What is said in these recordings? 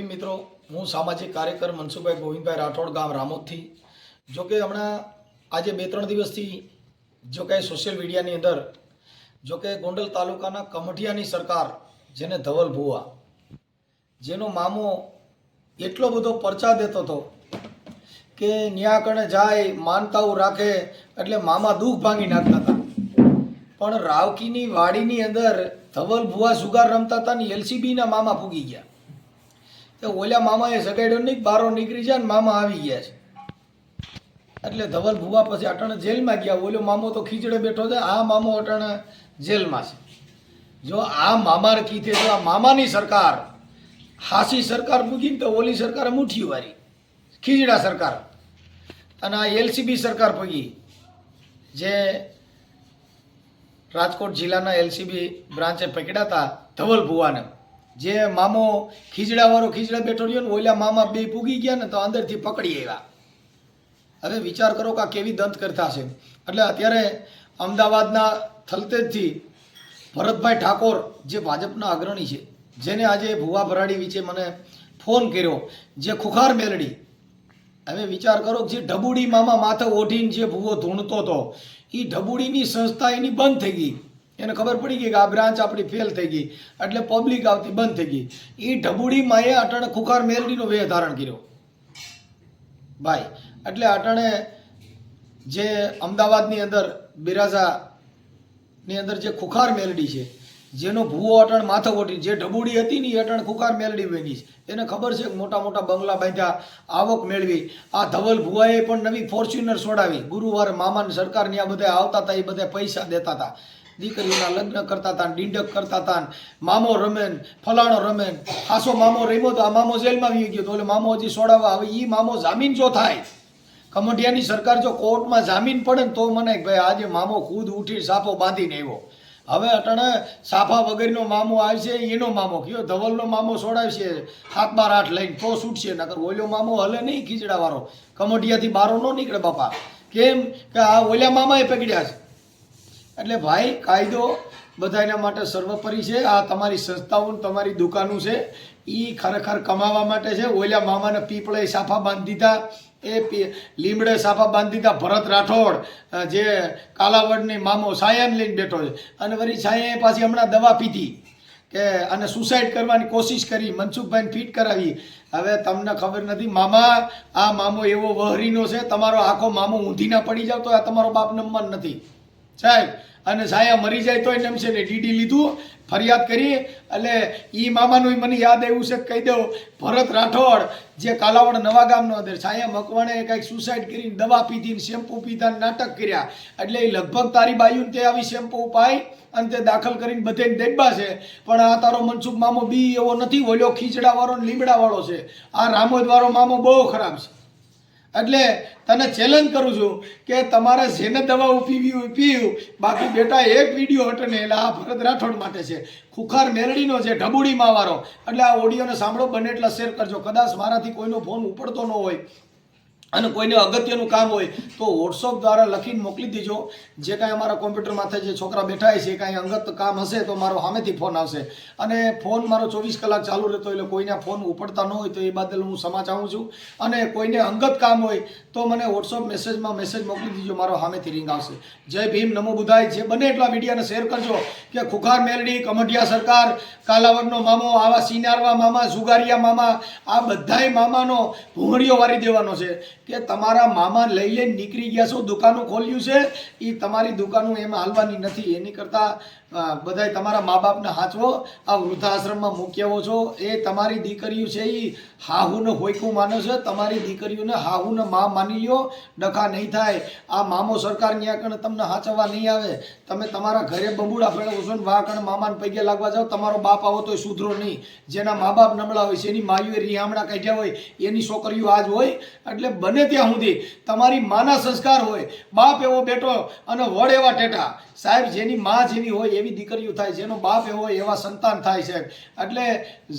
ભીમ મિત્રો, હું સામાજિક કાર્યકર મનસુખભાઈ ગોવિંદભાઈ રાઠોડ, ગામ રામોદથી. જો કે હમણાં આજે 2-3 દિવસથી જો કે સોશિયલ મીડિયાની અંદર જો કે ગોંડલ તાલુકાના કમઠિયાની સરકાર, જેને ધવલ ભુવા, જેનો મામો એટલો બધો પરચા દેતો હતો કે ન્યા કણે જાય માનતાઓ રાખે એટલે મામા દુઃખ ભાંગી નાખતા હતા. પણ રાવકીની વાડીની અંદર ધવલ ભુવા સુગાર રમતા હતા ને એલસીબીના મામા પૂગી ગયા. તો ઓલા મામાએ સગાડ્યો નહીં, બારો નીકળી જાય ને મામા આવી ગયા છે. એટલે ધવલ ભુવા પછી અટાણે જેલમાં ગયા. ઓલો મામો તો ખીચડે બેઠો છે, આ મામો અટાણે જેલમાં છે. જો આ મામાને કીધે જો આ મામાની સરકાર હાસી સરકાર પૂગી તો ઓલી સરકારે મુઠ્ઠી વારી ખીચડા સરકાર, અને આ એલસીબી સરકાર પૂગી, જે રાજકોટ જિલ્લાના એલસીબી બ્રાન્ચે પકડ્યા હતા ધવલ ભુવાને. જે મામો ખીચડા બેઠો રહ્યો ને ઓલા મામા બે પૂગી ગયા ને તો અંદરથી પકડી આવ્યા. હવે વિચાર કરો કે આ કેવી દંત કરતા છે. એટલે અત્યારે અમદાવાદના થલતેજથી ભરતભાઈ ઠાકોર, જે ભાજપના અગ્રણી છે, જેને આજે ભુવા ભરાડી વિશે મને ફોન કર્યો, જે ખુખાર મેલડી. હવે વિચાર કરો જે ઢબુડી મામા માથે ઓઢીને જે ભૂવો ધૂણતો હતો, એ ઢબુડીની સંસ્થા એની બંધ થઈ ગઈ. એને ખબર પડી ગઈ કે આ બ્રાન્ચ આપણી ફેલ થઈ ગઈ, એટલે પબ્લિક આવતી બંધ થઈ ગઈ. એ ઢબુડી માએ અટાણે ખુખાર મેલડીનો વેહ ધારણ કર્યો ભાઈ. એટલે અટાણે જે અમદાવાદની અંદર બિરાજાની અંદર જે ખુખાર મેલડી છે, જેનો ભૂવો અટાણ માથે ઓઢી, જે ઢબુડી હતી ને એ અટાણ ખુખાર મેલડી બની છે. એને ખબર છે કે મોટા મોટા બંગલા બાંધ્યા, આવક મેળવી. આ ધવલ ભુવાએ પણ નવી ફોર્ચ્યુનર છોડાવી. ગુરુવારે મામાની સરકારની આ બધા આવતા હતા, એ બધા પૈસા દેતા હતા, દીકરીઓના લગ્ન કરતા હતા, ડીંડક કરતા હતા, મામો રમેન, ફલાણો રમેન. ખાસો મામો રમ્યો તો આ મામો જેલમાં આવી ગયો તો એટલે મામો હજી છોડાવવા. હવે એ મામો જામીન જો થાય, કમઠિયાની સરકાર જો કોર્ટમાં જામીન પડે ને તો મને ભાઈ આજે મામો ખુદ ઉઠી સાફો બાંધીને આવ્યો. હવે અટાણે સાફા વગરનો મામો આવશે, એનો મામો કયો ધવલનો મામો છોડાવશે 7-12-8 લઈને તો છૂટશે. નકર ઓલો મામો હલે નહીં, ખીચડાવાળો કમઠિયાથી બારો ન નીકળે બાપા. કેમ કે આ ઓલા મામાએ પકડ્યા છે. એટલે ભાઈ કાયદો બધાના માટે સર્વોપરી છે. આ તમારી સંસ્થાઓ, તમારી દુકાનો છે, એ ખરેખર કમાવા માટે છે. ઓલા મામાને પીપળે સાફા બાંધી દીધા, એ લીમડે સાફા બાંધી દીધા. ભરત રાઠોડ, જે કાલાવડની મામો સાયાને લઈને બેઠો છે, અને વળી સાયાએ પાછી હમણાં દવા પીધી કે અને સુસાઇડ કરવાની કોશિશ કરી, મનસુખભાઈને ફિટ કરાવી. હવે તમને ખબર નથી મામા, આ મામો એવો વહરીનો છે, તમારો આખો મામો ઊંધીના પડી જાવ તો આ તમારો બાપ નંબર નથી સાહેબ. અને સાયા મરી જાય તોય નમશે ને. ડીડી લીધું, ફરિયાદ કરી. એટલે એ મામાનું મને યાદ આવ્યું છે, કહી દઉં. ભરત રાઠોડ, જે કાલાવડ નવા ગામનો અંદર, સાયા મકવાણે કંઈક સુસાઇડ કરીને દવા પીધી, શેમ્પુ પીધા, નાટક કર્યા. એટલે એ લગભગ તારી બાયુને તે આવી શેમ્પુ પાઈ અને તે દાખલ કરીને બધે દેખબા છે. પણ આ તારો મનસુખ મામો બી એવો નથી, ઓલો ખીચડાવાળો ને લીમડાવાળો છે. આ રામોદવાળો મામો બહુ ખરાબ છે. એટલે તને ચેલેન્જ કરું છું કે તમારે જેને દવા પીવી પીવું, બાકી બેટા એક વિડીયો હટે ને એટલે આ ભરત રાઠોડ માટે છે, ખુખાર મેલડીનો છે, ઢબુડી માવાળો. એટલે આ ઓડિયોને સાંભળો, બને એટલા શેર કરજો. કદાચ મારાથી કોઈનો ફોન ઉપડતો ન હોય અને કોઈને અગત્યનું કામ હોય તો વોટ્સઅપ દ્વારા લખીને મોકલી દેજો. જે કાંઈ અમારા કોમ્પ્યુટર માથે જે છોકરા બેઠા છે, કાંઈ અંગત કામ હશે તો મારો સામેથી ફોન આવશે. અને ફોન મારો 24 કલાક ચાલુ રહેતો, એટલે કોઈને ફોન ઉપડતા ન હોય તો એ બદલ હું ક્ષમા ચાહું છું. અને કોઈને અંગત કામ હોય તો મને વોટ્સઅપ મેસેજમાં મેસેજ મોકલી દીજો, મારો સામેથી રિંગ આવશે. જય ભીમ, નમો બુધાય. જે બને એટલા મીડિયાને શેર કરજો કે ખુખાર મેલડી, કમઠિયા સરકાર, કાલાવડનો મામો, આવા સિનારવા મામા, સુગારિયા મામા, આ બધાય મામાનો ભૂંગળીઓ વારી દેવાનો છે કે તમારા મામા લઈ લઈને નીકળી ગયા છો, દુકાનો ખોલ્યું છે, એ તમારી દુકાનો એમાં હાલવાની નથી. એની કરતાં બધાય તમારા મા બાપને હાચવો. આ વૃદ્ધાશ્રમમાં મૂક્યાવો છો, એ તમારી દીકરીઓ છે, એ હાહુને હોયકું માનો છે. તમારી દીકરીઓને હાહુને મા માની લ્યો, ડખા નહીં થાય. આ મામો સરકાર ન્યા કણે તમને હાચવવા નહીં આવે. તમે તમારા ઘરે બબુડા ફેરવો છો ને વા કણે મામાને પૈગે લાગવા જાઓ. તમારો બાપ આવો તોય સુધરો નહીં. જેના મા બાપ નબળા હોય છે, એની માયુએ રિહામણા કાઢ્યા હોય, એની છોકરીઓ આજ હોય. એટલે બને ત્યાં સુધી તમારી માના સંસ્કાર હોય, બાપ એવો બેટો અને વડ એવા ટેટા. સાહેબ જેની માં જેવી હોય એવી દીકરીઓ થાય, જેનો બાપ એવો હોય એવા સંતાન થાય સાહેબ. એટલે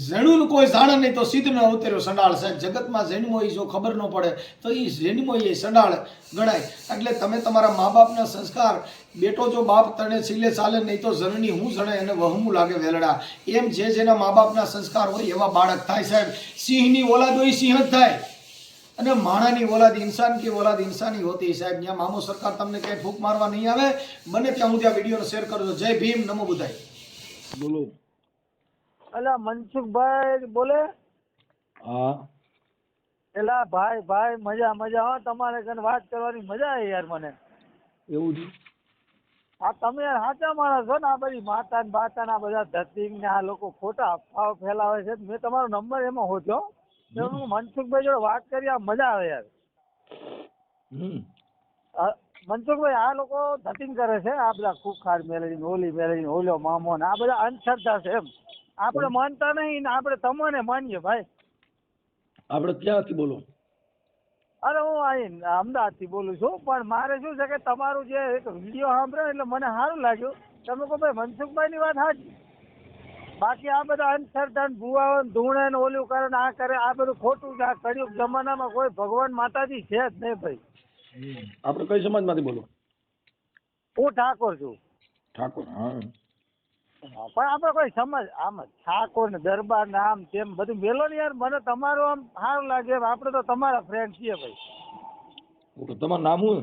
ઝેણું કોઈ જાણે નહીં તો સિદ્ધ ન ઉતર્યો સંડાળ સાહેબ. જગતમાં જન્મો એ જો ખબર ન પડે તો એ જન્મો એ સંડાળ ગણાય. એટલે તમે તમારા મા બાપના સંસ્કાર, બેટો જો બાપ તને સિલે ચાલે નહીં તો જનની હું જણે એને વહમું લાગે વેલડા. એમ જેના મા બાપના સંસ્કાર હોય એવા બાળક થાય સાહેબ. સિંહની ઓલાદ હોય સિંહ જ થાય, અને માણાની ઓલાદ ઇન્સાન की ઓલાદ ઇન્સાની હોતી સાહેબ. ત્યાં મામો સરકાર તમને ક્યાંય ફૂંક મારવા નહીં આવે. બને ત્યાં હું ત્યાં વિડીયોને શેર કરજો. જય ભીમ, નમો બુધાય. બોલો. અલા મનસુખભાઈ બોલે? હા. એલા ભાઈ મજા મજા હો, તમારે કને વાત કરવાની મજા આવે યાર મને. એવું છે? આ તમે યાર સાચા માણસ છો ને. આ બધી માતા ને બાતા ના બધા ધતિંગ ને આ લોકો ખોટા અફવાઓ ફેલાવે છે. મેં તમારો નંબર એમાં હોત્યો, મનસુખભાઈ જોડે વાત કરી, આ મજા આવે યાર. મનસુખભાઈ, આ લોકો ધતિંગ કરે છે, આ બધા ખુખાર મેળવીને ઓલી મેળવીને ઓલો મામો ને આ બધા અંધશ્રદ્ધા છે એમ. આપણે માનતા નહીં ને આપણે તમને માનીએ ભાઈ. આપણે ક્યાંથી બોલો? અરે હું અહીં અમદાવાદ થી બોલું છું, પણ મારે શું છે કે તમારું જે એક વિડીયો સાંભળ્યો એટલે મને સારું લાગ્યું. તમે કહો ભાઈ મનસુખભાઈ ની વાત સાચી, બાકી આ બધા અંધશ્રદ્ધા ભુવાઓ ધૂણે ને ઓલું કરે ને આ કરે, આ બધું ખોટું છે. આ કળિયુગ જમાનામાં કોઈ ભગવાન માતાજી છે જ નહીં ભાઈ. આપણે કઈ સમાજમાંથી બોલો? હું ઠાકોર છું. ઠાકોર? હા. પણ આપણે કોઈ સમજ આમ ઠાકોર ને દરબાર ને આમ તેમ બધું મેલો ને યાર. મને તમારું આમ સારું લાગે. આપણે તો તમારા ફ્રેન્ડ છીએ ભાઈ. ઓકે, તમારું નામ શું?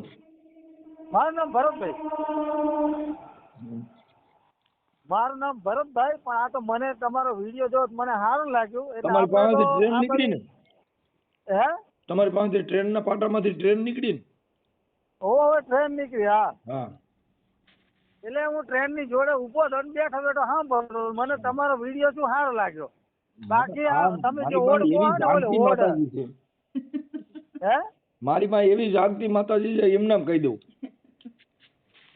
મારું નામ ભરતભાઈ. મારું નામ ભરતભાઈ. પણ આ તો મને તમારો વિડીયો જોયો મને સારું લાગ્યું. તમારી પાસેથી ટ્રેન નીકળી ને? હે? તમારી પાસેથી ટ્રેનના પાટામાંથી ટ્રેન નીકળી ને? હવે ટ્રેન નીકળી. હા હા. એટલે હું ટ્રેન ની જોડે ઉભો હતો ને બેઠો બેઠો સાંભળતો. મને તમારો વિડીયો શું સારો લાગ્યો. બાકી તમે જે ઓડ હે મારી પાસે એવી જાગતી માતાજી છે, એમને કહી દઉં.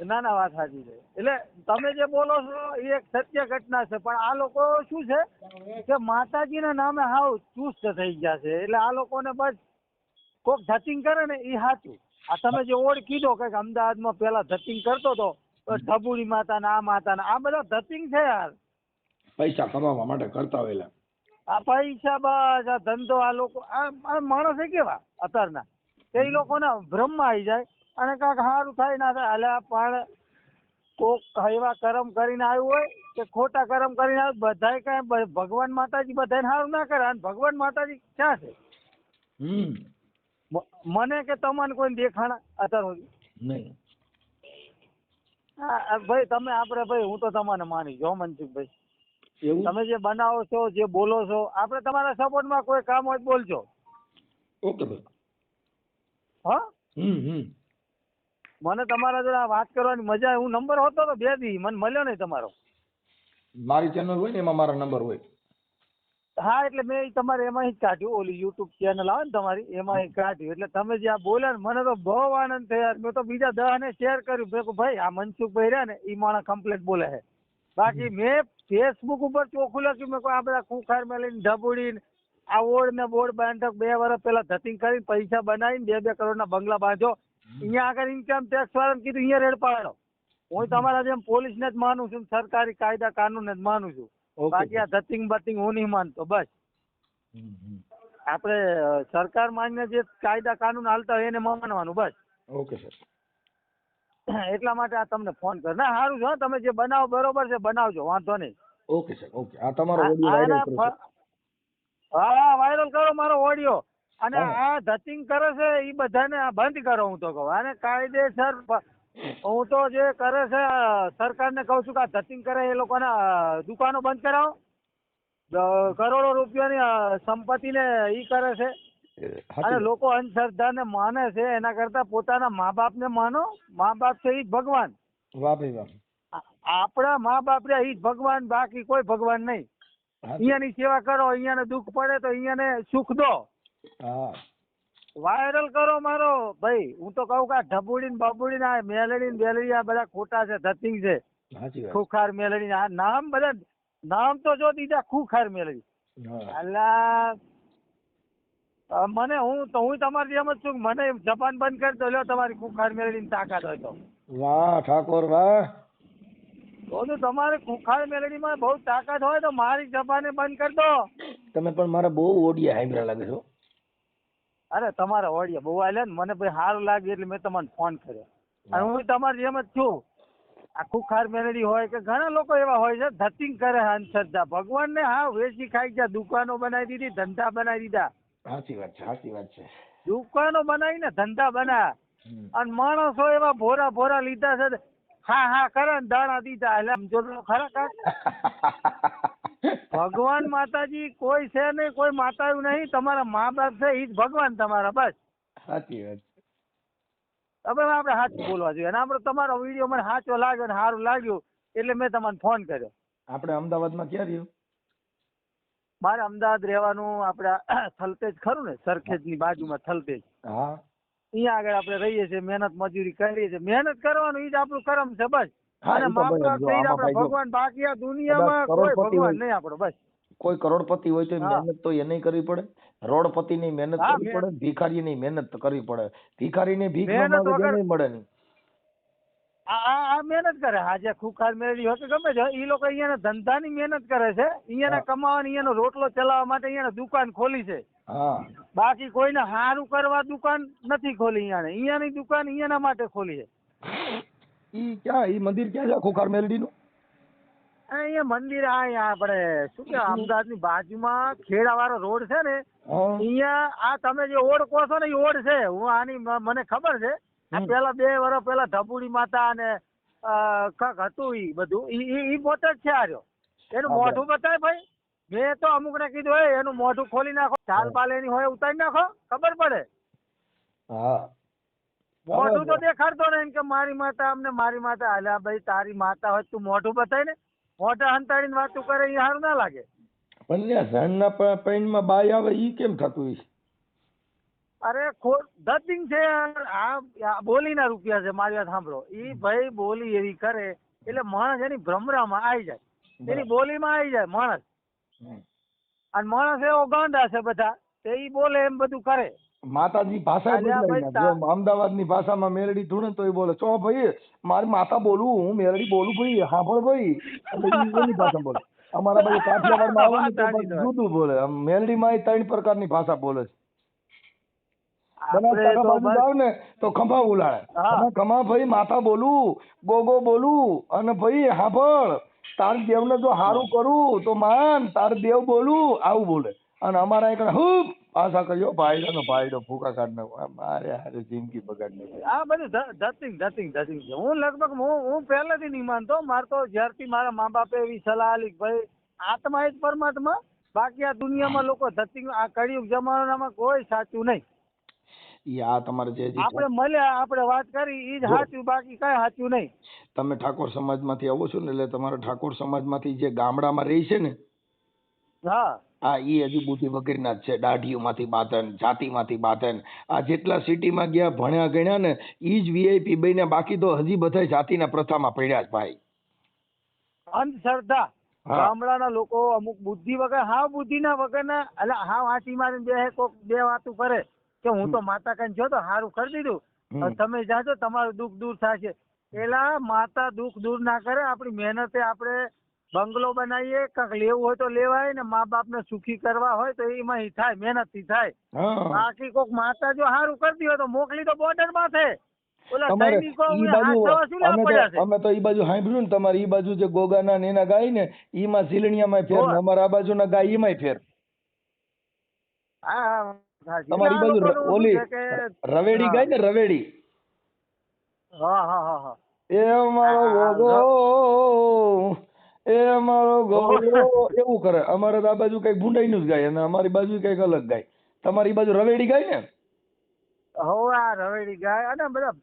ના ના, વાત સાચી છે. એટલે તમે જે બોલો છો એ એક સત્ય ઘટના છે. પણ આ લોકો શું છે કે માતાજીના નામે હાવ ચુસ્ત થઈ ગયા છે. એટલે આ લોકોને બસ કોક ધતિંગ કરે ને એ સાચું. આ તમે જે ઓડ કીધો કે અમદાવાદમાં પેલા ધતિંગ કરતો હતો, ઢબુડી માતા ને આ માતા ને આ બધા ધતિંગ છે યાર. પૈસા કમાવા માટે કરતા હોયલા. આ પૈસા બસ આ ધંધો. આ લોકો આ માણસ છે કેવા અત્યારના, એ લોકોને ભ્રમમાં આવી જાય અને કાંઈક સારું થાય ના થાય. એટલે પણ કોક એવા કર્મ કરીને આવ્યું હોય કે ખોટા કર્મ કરીને આવ્યું, બધાય કાંઈ ભગવાન માતાજી બધાને સારું ના કરે. અને ભગવાન માતાજી ક્યાં છે? મને કે તમને કોઈ દેખાણા અત્યાર સુધી નહીં? હા ભાઈ, તમે આપણે ભાઈ હું તો તમને માની જો મનસુખભાઈ. તમે જે બનાવો છો, જે બોલો છો, આપણે તમારા સપોર્ટમાં કોઈ કામ હોય બોલજો. ઓકે ભાઈ. હા. મને તમારા જોડે વાત કરવાની મજા આવે. હું નંબર હોતો તો 2 દી મને મળ્યો નહીં તમારો. મારી ચેનલ હોય ને એમાં મારા નંબર હોય. હા, એટલે મેં તમારે એમાં જ કાઢ્યું. ઓલી યુટ્યુબ ચેનલ આવે ને તમારી, એમાં કાઢ્યું. એટલે તમે જે આ બોલ્યા ને મને તો બહુ આનંદ થયો. મેં તો બીજા 10 ને શેર કર્યું. મેં કહું ભાઈ આ મનસુખભાઈ રહ્યા ને એ માણસ કમ્પ્લેટ બોલે છે. બાકી મેં ફેસબુક ઉપર ચોખ્ખું લખ્યું. મેં કોઈ આ બધા ખુખાર મેલીને ઢબુડીને આ ઓડ ને બોર્ડ બાંધક 2 વર્ષ પેલા ધતિંગ કરીને પૈસા બનાવીને 2-2 કરોડના બંગલા બાંધો. અહીંયા આગળ ઇન્કમ ટેક્સ વાળાને કીધું અહીંયા રેડ પાડો. હું તમારા જેમ પોલીસને જ માનું છું, સરકારી કાયદા કાનૂનને જ માનું છું. બાકી આ ધતિંગ બતિંગ હું નહીં માનતો. બસ આપણે સરકાર માન્ય જે કાયદા કાનૂન હાલતા હોય એને માનવાનું બસ. Okay sir. એટલા માટે આ તમને ફોન કર. ના સારું છે, તમે જે બનાવો બરોબર છે, બનાવજો, વાંધો નહીં. Okay sir. ઓકે. આ તમારો ઓડિયો વાયરલ કરો. હા, વાયરલ કરો મારો ઓડિયો. અને આ ધતિંગ કરે છે એ બધાને બંધ કરો. હું તો કહું આને કાયદેસર. હું તો જે કરે છે સરકારને કહું છું કે આ ધતિંગ કરે એ લોકોના દુકાનો બંધ કરાવો. કરોડો રૂપિયાની સંપત્તિને ઈ કરે છે. અને લોકો અંધશ્રદ્ધાને માને છે. એના કરતા પોતાના મા બાપને માનો. મા બાપ છે ઈ જ ભગવાન. વાહ ભાઈ વાહ. આપણા મા બાપ રે ઈ જ ભગવાન, બાકી કોઈ ભગવાન નહીં. અહીંયાની સેવા કરો, અહીંયાને દુઃખ પડે તો અહીંયાને સુખ દો. વાયરલ કરો મારો ભાઈ. હું તો કહું કે આ ઢબુડી બબુડી ના મેલડી બેલડી આ બધા ખોટા છે, ધતિંગ છે. ખુખાર મેલડી આ નામ બધા નામ તો જો દીધા ખુખાર મેલડી. અલ્લા મને હું તમારી જેમ જ છું. મને જપાન બંધ કરી દો. લ્યો તમારી ખુખાર મેલડી ની તાકાત હોય તો. વાહ ઠાકોર વાહ. તો તમારે ખુખાર મેલડીમાં બહુ તાકાત હોય તો મારી જબાને બંધ કરી દો. તમે પણ મારા બહુ ઓડિયા હાંભળ્યા લાગે છો. અરે તમારા ઓડિયા બહુ આલ્યા ને મને ભાઈ સારું લાગે એટલે મેં તમને ફોન કર્યો. અને હું તમારી જેમ જ છું. આ ખુખાર મેલડી હોય કે ઘણા લોકો એવા હોય છે ધતિંગ કરે અંધશ્રદ્ધા. ભગવાનને હા વેચી ખાઈ ગયા, દુકાનો બનાવી દીધી, ધંધા બનાવી દીધા. સાચી વાત છે, સાચી વાત છે. દુકાનો બનાવીને ધંધા બનાવ્યા. અને માણસો એવા ભોરા ભોરા લીધા છે, હા હા કરે ને દાણા દીધા. એટલે સમજો તો ખરા કાંક. ભગવાન માતાજી કોઈ છે નહીં, કોઈ માતાયું નહીં. તમારા મા બાપ છે એ જ ભગવાન તમારા, બસ. સાચી વાત છે. હવે આપણે સાચું બોલવા જોઈએ. અને આપણે તમારો વિડીયો મને સાચો લાગ્યો ને સારું લાગ્યું એટલે મેં તમને ફોન કર્યો. આપણે અમદાવાદમાં ક્યાં રહ્યો? મારે અમદાવાદ રહેવાનું. આપણે થલતેજ ખરું ને, સરખેજની બાજુમાં થલતેજ. હા, અહીંયા આગળ આપણે રહીએ છીએ, મહેનત મજૂરી કરીએ છીએ. મહેનત કરવાનું એ જ આપણું કર્મ છે, બસ. હા, અને ઈ તો મા ભાઈ બાપ જો છે ઈ જ આમાં આપણે ભાઈ જો ભગવાન. બાકી આ દુનિયામાં કદાચ કોઈ કરોડપતિ ભગવાન હોય, નહીં આપણો, બસ. કોઈ કરોડપતિ હોય તો હા. મહેનત તો એને કરવી પડે. રોડપતિની મહેનત હા, કરવી પડે, ભિખારીની મહેનત તો કરવી પડે. ભિખારીને ભીખ ન મહેનત માંગે વગર તો નહીં મળે નહીં. આ મહેનત કરે. હા, જે ખુખાર મેળવી હોય કે ગમે છે એ લોકો અહીંયાના ધંધાની મહેનત કરે છે. અહીંયાના કમાવાની, અહીંયાનો રોટલો ચલાવવા માટે અહીંયાના દુકાન ખોલી છે. હા, બાકી કોઈને સારું કરવા દુકાન નથી ખોલી. અહીંયાની દુકાન અહીંયાના માટે ખોલી છે. ઈ ક્યાં, ઈ મંદિર ક્યાં છે ખોખાર મેલડીનું? અહીંયા મંદિર અહીંયા આપણે શું કે અમદાવાદની બાજુમાં ખેડાવાળો રોડ છે ને, હા. અહીંયા આ તમે જે ઓડ કહો છો ને એ ઓડ છે. હું આની મને ખબર છે. આ પેલા 2 વર્ષ પેલા ઢબુડી માતા અને કાંક હતું ઈ બધું ઈ પોતે જ છે. આર્યો એનું હા, મોઢું બતાય ભાઈ. મેં તો અમુક ને કીધું હોય એનું મોઢું ખોલી નાખો, ચાલ પાલ એની હોય ઉતારી નાખો, ખબર પડે. હા, મોઢું તો દેખાડતો ને કે મારી માતા અમને મારી માતા. અલ્યા ભાઈ તારી માતા હોય તું મોઢું બતાય ને. મોઢા હંતાડીને વાતું કરે એ સારું ના લાગે. પણ ત્યાં ઝાડના પૈણમાં બાય આવે ઈ કેમ થતું હશે? અરે ધતિંગ છે. આ બોલીના રૂપિયા છે. મારી વાત સાંભળો. ઈ ભાઈ બોલી એવી કરે એટલે માણસ એની ભ્રમરામાં આવી જાય, એની બોલીમાં આવી જાય માણસ. અને માણસ એવો ગાંડા છે બધા, તે ઈ બોલે એમ બધું કરે. માતાજી ભાષા અલ્યા બદલાઈ ભાઈ નાખે. જો અમદાવાદની ભાષામાં મેલડી ધૂણે તો એ બોલે ચો ભાઈ મારી માતા બોલું, હું મેલડી બોલું ભાઈ, હાંભળ ભાઈ. એટલે ઈ એની ભાષા બોલે. અમારા ભાઈ કાઠિયાવાડમાં આવે ને તો વાત સાચી જુદું બોલે. આમ મેલડીમાં એ 3 પ્રકારની ભાષા બોલે છે. આપણે બનાસકાંઠા તો બાજુ બસ જાવ ને તો ખંભા ઉલાળે. હા. ખમા ભાઈ માતા બોલું, ગોગો બોલું, અને ભાઈ હાંભળ તાર દેવને જો હારું કરું તો માન, તાર દેવ બોલું, આવું બોલે. અને અમારા એક હુપ ભાષા કર્યો ભાઈડો ભાઈડો ફૂકા કાઢ નાખો. મારે હારે જિંદગી બગાડી નાખી. આ બધું ધતિંગ છે. હું લગભગ હું પહેલેથી નહીં માનતો. મારે તો જ્યારથી મારા મા બાપે એવી સલાહ આલી કે ભાઈ આત્મા એ જ પરમાત્મા. બાકી આ દુનિયામાં લોકો ધતિંગ, આ કળિયુગ જમાનામાં કોઈ સાચું નહીં. ઈ આ તમારે જે આપણે મળ્યા, આપણે વાત કરી ઈ જ સાચું, બાકી કઈ સાચું નહીં. તમે ઠાકોર સમાજમાંથી આવો છો ને, એટલે તમારા ઠાકોર સમાજમાંથી જે ગામડામાં રહી છે ને, હા આ ઈ હજી બુદ્ધિ વગરના જ છે. દાઢીઓમાંથી બાંધન, જાતિમાંથી બાંધન. આ જેટલા સિટીમાં ગયા ભણ્યા ગણ્યા ને ઈ જ વીઆઈપી બન્યા. બાકી તો હજી બધા જાતિના પ્રથામાં પડ્યા જ ભાઈ. અંધશ્રદ્ધા. ગામડાના લોકો અમુક બુદ્ધિ વગર, હાવ બુદ્ધિના વગરના, એટલે હાવ આંટી મારીને કોક 2 વાતું કરે કે હું તો માતા કઈ જો તો સારું કરી દીધું, તમે જાજો તમારું દુઃખ દૂર થશે. પેલા માતા દુઃખ દૂર ના કરે. આપણી મહેનતે આપણે બંગલો બનાવીએ, કંઈક લેવું હોય તો લેવાય ને મા બાપ ને સુખી કરવા હોય તો એમાં થાય, મહેનત થી થાય. બાકી કોક માતા જો સારું કરતી હોય તો મોકલી તો બોર્ડર માં છે. અમે તો ઈ બાજુ સાંભળ્યું ને, તમારે ઈ બાજુ જે ગોગાના ને એના ગાય ને ઈમાં ઝીલણીયામાં ફેર, અમારા આ બાજુ ના ગાય એમાંય ફેર. તમારી બાજુ ઓલી રવેડી ગાય ને, રવેડી. એ મારો ગોગો, એ મારો ગોગો, એવું કરે. અમારે આ બાજુ કઈક ભૂંડાઈ નું જ ગાય અને અમારી બાજુ કઈક અલગ ગાય. તમારી બાજુ રવેડી ગાય ને? આ રવેડી ગાય. અને બધા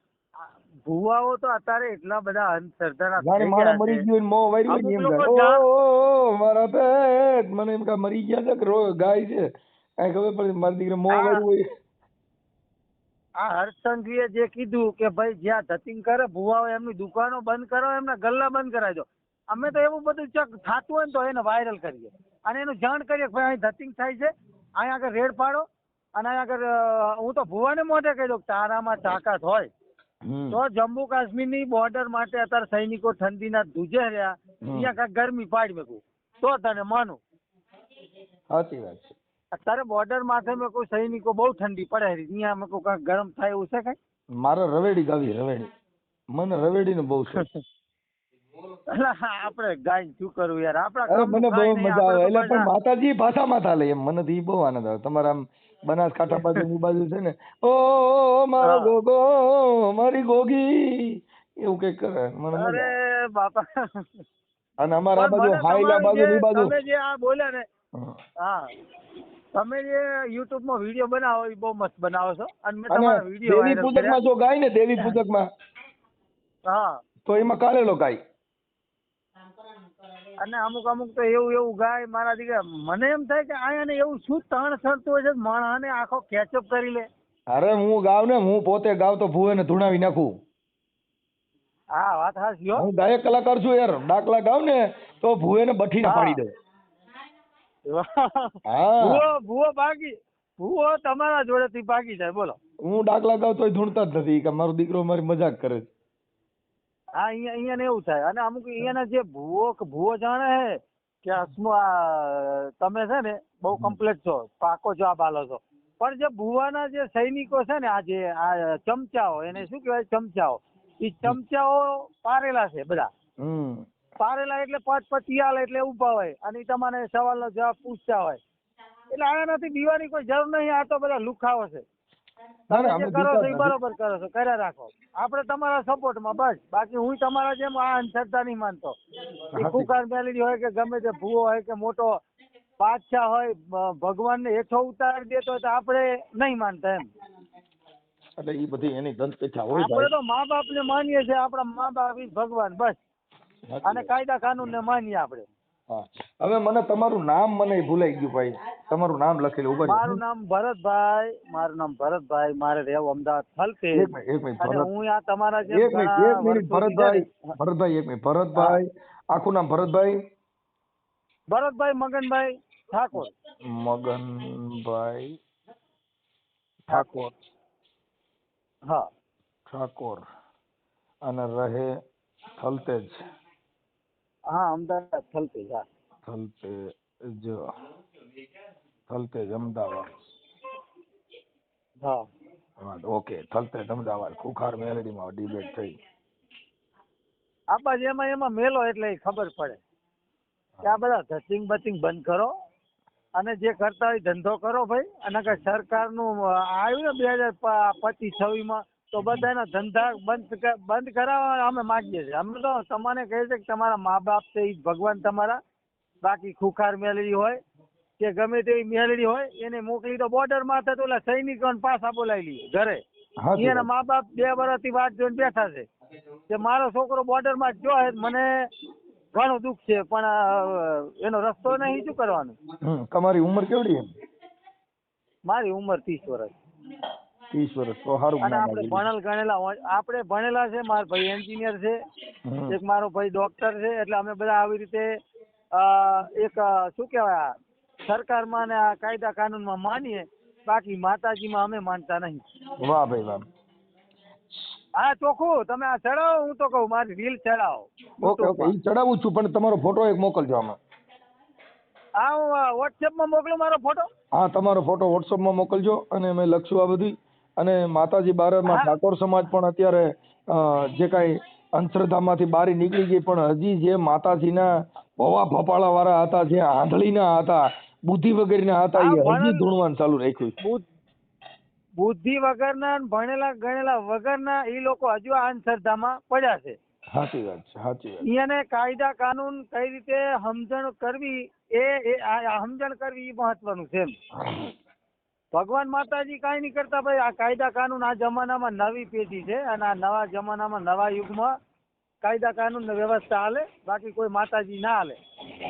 ભુવાઓ તો અત્યારે એટલા બધા અંધશ્રદ્ધાના મારા મરી ગયું મોં વાર્યું એમ ગાય. ઓ મારા પેટ, મને એમ કા મરી ગયા છે કે ગાય છે કઈ ખબર પડી. મારી દીકરી મોં વાર્યું હોય. આ હર્ષચંદ્રીએ જે કીધું કે ભાઈ જ્યાં ધતિંગ કરે ભુવાઓ એમની દુકાનો બંધ કરો, એમના ગલ્લા બંધ કરાવજો. અમે તો એવું બધું ચક થતું હોય ને તો એને વાયરલ કરીએ અને એનું જાણ કરીએ કે ભાઈ અહીં ધતિંગ થાય છે, અહીંયા આગળ રેડ પાડો. અને અહીંયા આગળ હું તો ભુવાને મોઢે કહી દઉં તારામાં તાકાત હોય હમ. તો જમ્મુ કાશ્મીરની બોર્ડર માટે અત્યારે સૈનિકો ઠંડીના ધ્રુજે રહ્યા, અહીંયા કાંઈક ગરમી પાડી મેકું તો તને માનું. સાચી વાત છે. અત્યારે બોર્ડર માથે મેં કોઈ સૈનિકો બહુ ઠંડી પડે છે, અહીંયા મેં કોઈ કાંઈક ગરમ થાય એવું છે કાંઈ? મારે રવેડી ગાવી, રવેડી. મને રવેડીનો બહુ શોખ. એટલે આપણે ગાઈને શું કરવું યાર, આપણા અરે કામનું મને બહુ કાંઈ નહીં, મજા આવે. આપણે એટલે તો પણ બસ માતાજી ભાષા માથા લે એમ મને તો ઈ બહુ આનંદ આવે. તમારા આમ બનાસકાંઠા બાજુ બાજુ છે ને, ઓ મારો હા. ગોગો મારી ગોગી એવું કઈક કરે મને મજા આવે. અરે બાપા, અને અમારા આ પણ બાજુ મને હાઈલા તમારું બાજુ જે ની બાજુ તમે જે આ બોલ્યા ને, હમ. હા, તમે જે યુટ્યુબમાં વિડીયો બનાવો એ બહુ મસ્ત બનાવો છો, અને મેં અને તમારા વિડીયો દેવી વાયરલ પૂજક માં કર્યા. જો ગાય ને દેવી પૂજક માં હા, તો એમાં કારેલો ગાય. અને અમુક અમુક તો એવું ગાય મારા દીકરા, મને એમ થાય કે આયાને એવું શું તણ ચડતું હોય છે, માણસને આખો કેચઅપ કરી લે. અરે હું ગાવ ને, હું પોતે ગાવ તો ભૂવે ને ધૂણાવી નાખું. હા, વાત હાચી હો. હું ગાયક કલાકાર છું યાર. ડાકલા ગાવ ને તો ભૂવે ને બઠીને હા. પાડી દઉં. હા ભૂવો ભાગી, ભૂવો તમારા જોડેથી ભાગી જાય, બોલો. હું ડાકલા ગાવ તોય ધૂણતા જ નથી કે મારો દીકરો મારી મજાક કરે છે. હા, અહીંયા એવું થાય. અને અમુક અહીંયાના જે ભૂવો જાણે હે કે તમે છે ને બહુ કમ્પ્લેટ છો, પાકો જવાબ આલો છો, પણ જે ભૂવાના જે સૈનિકો છે ને, આ ચમચાઓ, એને શું કહેવાય, ચમચાઓ, એ ચમચાઓ પારેલા છે બધા. હમ. પારેલા એટલે પતિ આલે એટલે ઊભા હોય, અને ઈ તમને સવાલનો જવાબ પૂછતા હોય. એટલે આનાથી બીવાની કોઈ જરૂર નહીં. આ તો બધા લુખાઓ છે. ના, તમે ના, જે અમે કરો છો બીતા એ જ નથી. બરોબર કરો છો, કર્યા રાખો. આપણે તમારા સપોર્ટમાં બસ. બાકી હું તમારા જેમ આ અંધશ્રદ્ધા નહીં માનતો. એ કુકાર મેલડી હોય કે ગમે તે ભૂવો હોય કે મોટો બાદશાહ હોય, ભગવાનને હેઠો ઉતારી દેતો હોય તો આપણે નહીં માનતા એમ. એટલે ઈ બધી એની દંતકથા હોય આપણે ભાઈ. તો મા બાપને માનીએ છીએ, આપણા મા બાપ ઈ જ ભગવાન, બસ. સાચી અને વાત. કાયદા કાનૂનને માનીએ આપણે. હા. હવે મને તમારું નામ મને ભૂલાઈ ગયું ભાઈ. તમારું નામ લખેલું ઉભા મારું નામ ભરતભાઈ, મારે રહેવું અમદાવાદ થલતે. એક મિનિટ અને ભરત, હું આ તમારા જેમ એક ઘણા મિનિટ વર્ષોથી ભરતભાઈ, છે ને, ભરતભાઈ એક મિનિટ ભરતભાઈ, આખું નામ ભરતભાઈ ભરતભાઈ મગનભાઈ ઠાકોર. મગનભાઈ ઠાકોર. હા, ઠાકોર. અને રહે થલતેજ. હા, અમદાવાદ થલતે. હા, થલતેજ અમદાવાદ. હા. ઓકે, થલતેજ અમદાવાદ. ખુખાર મેલડીમાં ડિબેટ થઈ. આ બાજુ એમાં મેલો એટલે ખબર પડે કે આ બધા ધતિંગ બતિંગ બંધ કરો, અને જે કરતા હોય ધંધો કરો ભાઈ. અને કે સરકારનું આવ્યું ને 2025-26 તો બધાના ધંધા બંધ કરાવવા અમે માગીએ છીએ. અમે તો તમને કહે છે કે તમારા મા બાપ છે એ ભગવાન તમારા. બાકી ખુખાર મેલડી હોય કે ગમે તેવી મેલડી હોય એને મોકલી તો બોર્ડર માં તો ઓલા સૈનિકોને પાછા બોલાવી લઈએ ઘરે. એના મા બાપ 2 વર્ષથી વાટ જોઈને બેઠા છે કે મારો છોકરો બોર્ડર માં જો મને ઘણું દુઃખ છે, પણ એનો રસ્તો નહીં, શું કરવાનું. તમારી ઉંમર કેવડી એમ? મારી ઉંમર 30 વર્ષ. 30 વર્ષ તો સારું. અને આપણે ભણેલા છે. મારો ભાઈ એન્જિનિયર છે, એક મારો ભાઈ ડોક્ટર છે. એટલે અમે બધા આવી રીતે એક શું કહેવાય, સરકારમાં ને આ કાયદા કાનૂનમાં માનીએ. બાકી માતાજીમાં અમે માનતા નહીં. વાહ ભાઈ વાહ. હા, ચોખ્ખું તમે આ ચડાવો, હું તો કહું મારી રીલ ચડાવો. ઓકે ઈ ચડાવું છું, પણ તમારો ફોટો એક મોકલજો આમાં. હા, હું વોટ્સએપમાં મોકલું મારો ફોટો. હા, તમારો ફોટો વોટ્સઅપમાં મોકલજો અને અમે લખશું આ બધી. અને માતાજી બારમાં ઠાકોર સમાજ પણ અત્યારે જે કાંઈ અંધશ્રદ્ધામાંથી બારી નીકળી ગઈ, પણ હજી જે માતાજીના ભવા ભપાળા વાળા હતા, જે આંધળીના હતા, બુદ્ધિ વગેરેના હતા, એ હજી ધૂણવાનું ચાલુ રાખ્યું. બુદ્ધિ વગરના, ભણેલા ગણેલા વગરના એ લોકો હજુ આ અંધશ્રદ્ધામાં પડ્યા છે. સાચી વાત છે, સાચી વાત. એને કાયદા કાનૂન કઈ રીતે સમજણ કરવી એ સમજણ કરવી એ મહત્વનું છે એમ. ભગવાન માતાજી કાંઈ નહીં કરતા ભાઈ. આ કાયદા કાનૂન આ જમાનામાં નવી પેઢી છે, અને આ નવા જમાનામાં નવા યુગમાં કાયદા કાનૂન ને વ્યવસ્થા હાલે. બાકી કોઈ માતાજી ના હાલે.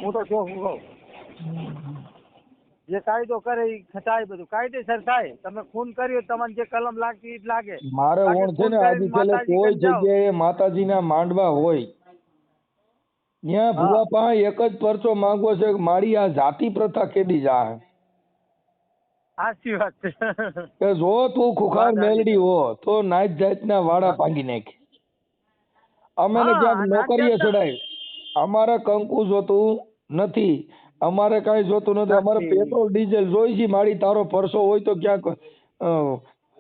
હું તો ચોખ્ખું કહું, જે કાયદો કરે એ થાય, બધું કાયદેસર થાય. તમે ખૂન કર્યું, તમને જે કલમ લાગતી એ જ લાગે. મારે ઓણ છે ને આજે છેલ્લે કોઈ જગ્યાએ માતાજીના માંડવા હોય ત્યાં ભુવા પાસે એક જ પરચો માંગવો છે કે મારી આ જાતિ પ્રથા કેદી જાય. સાચી વાત છે. કે જો તું ખુખાર વાત સાચી. મેલડી હો તો નાત જાતના વાડા ભાંગી નાખ. અમે ને હા, ક્યાંક નાત નોકરીએ જાતના- ચડાય, અમારે કંકુ જોતું નથી, અમારે કાંઈ જોતું નથી, અમારે નથી. પેટ્રોલ ડીઝલ જોઈ છે. મારી તારો પરસો હોય તો ક્યાંક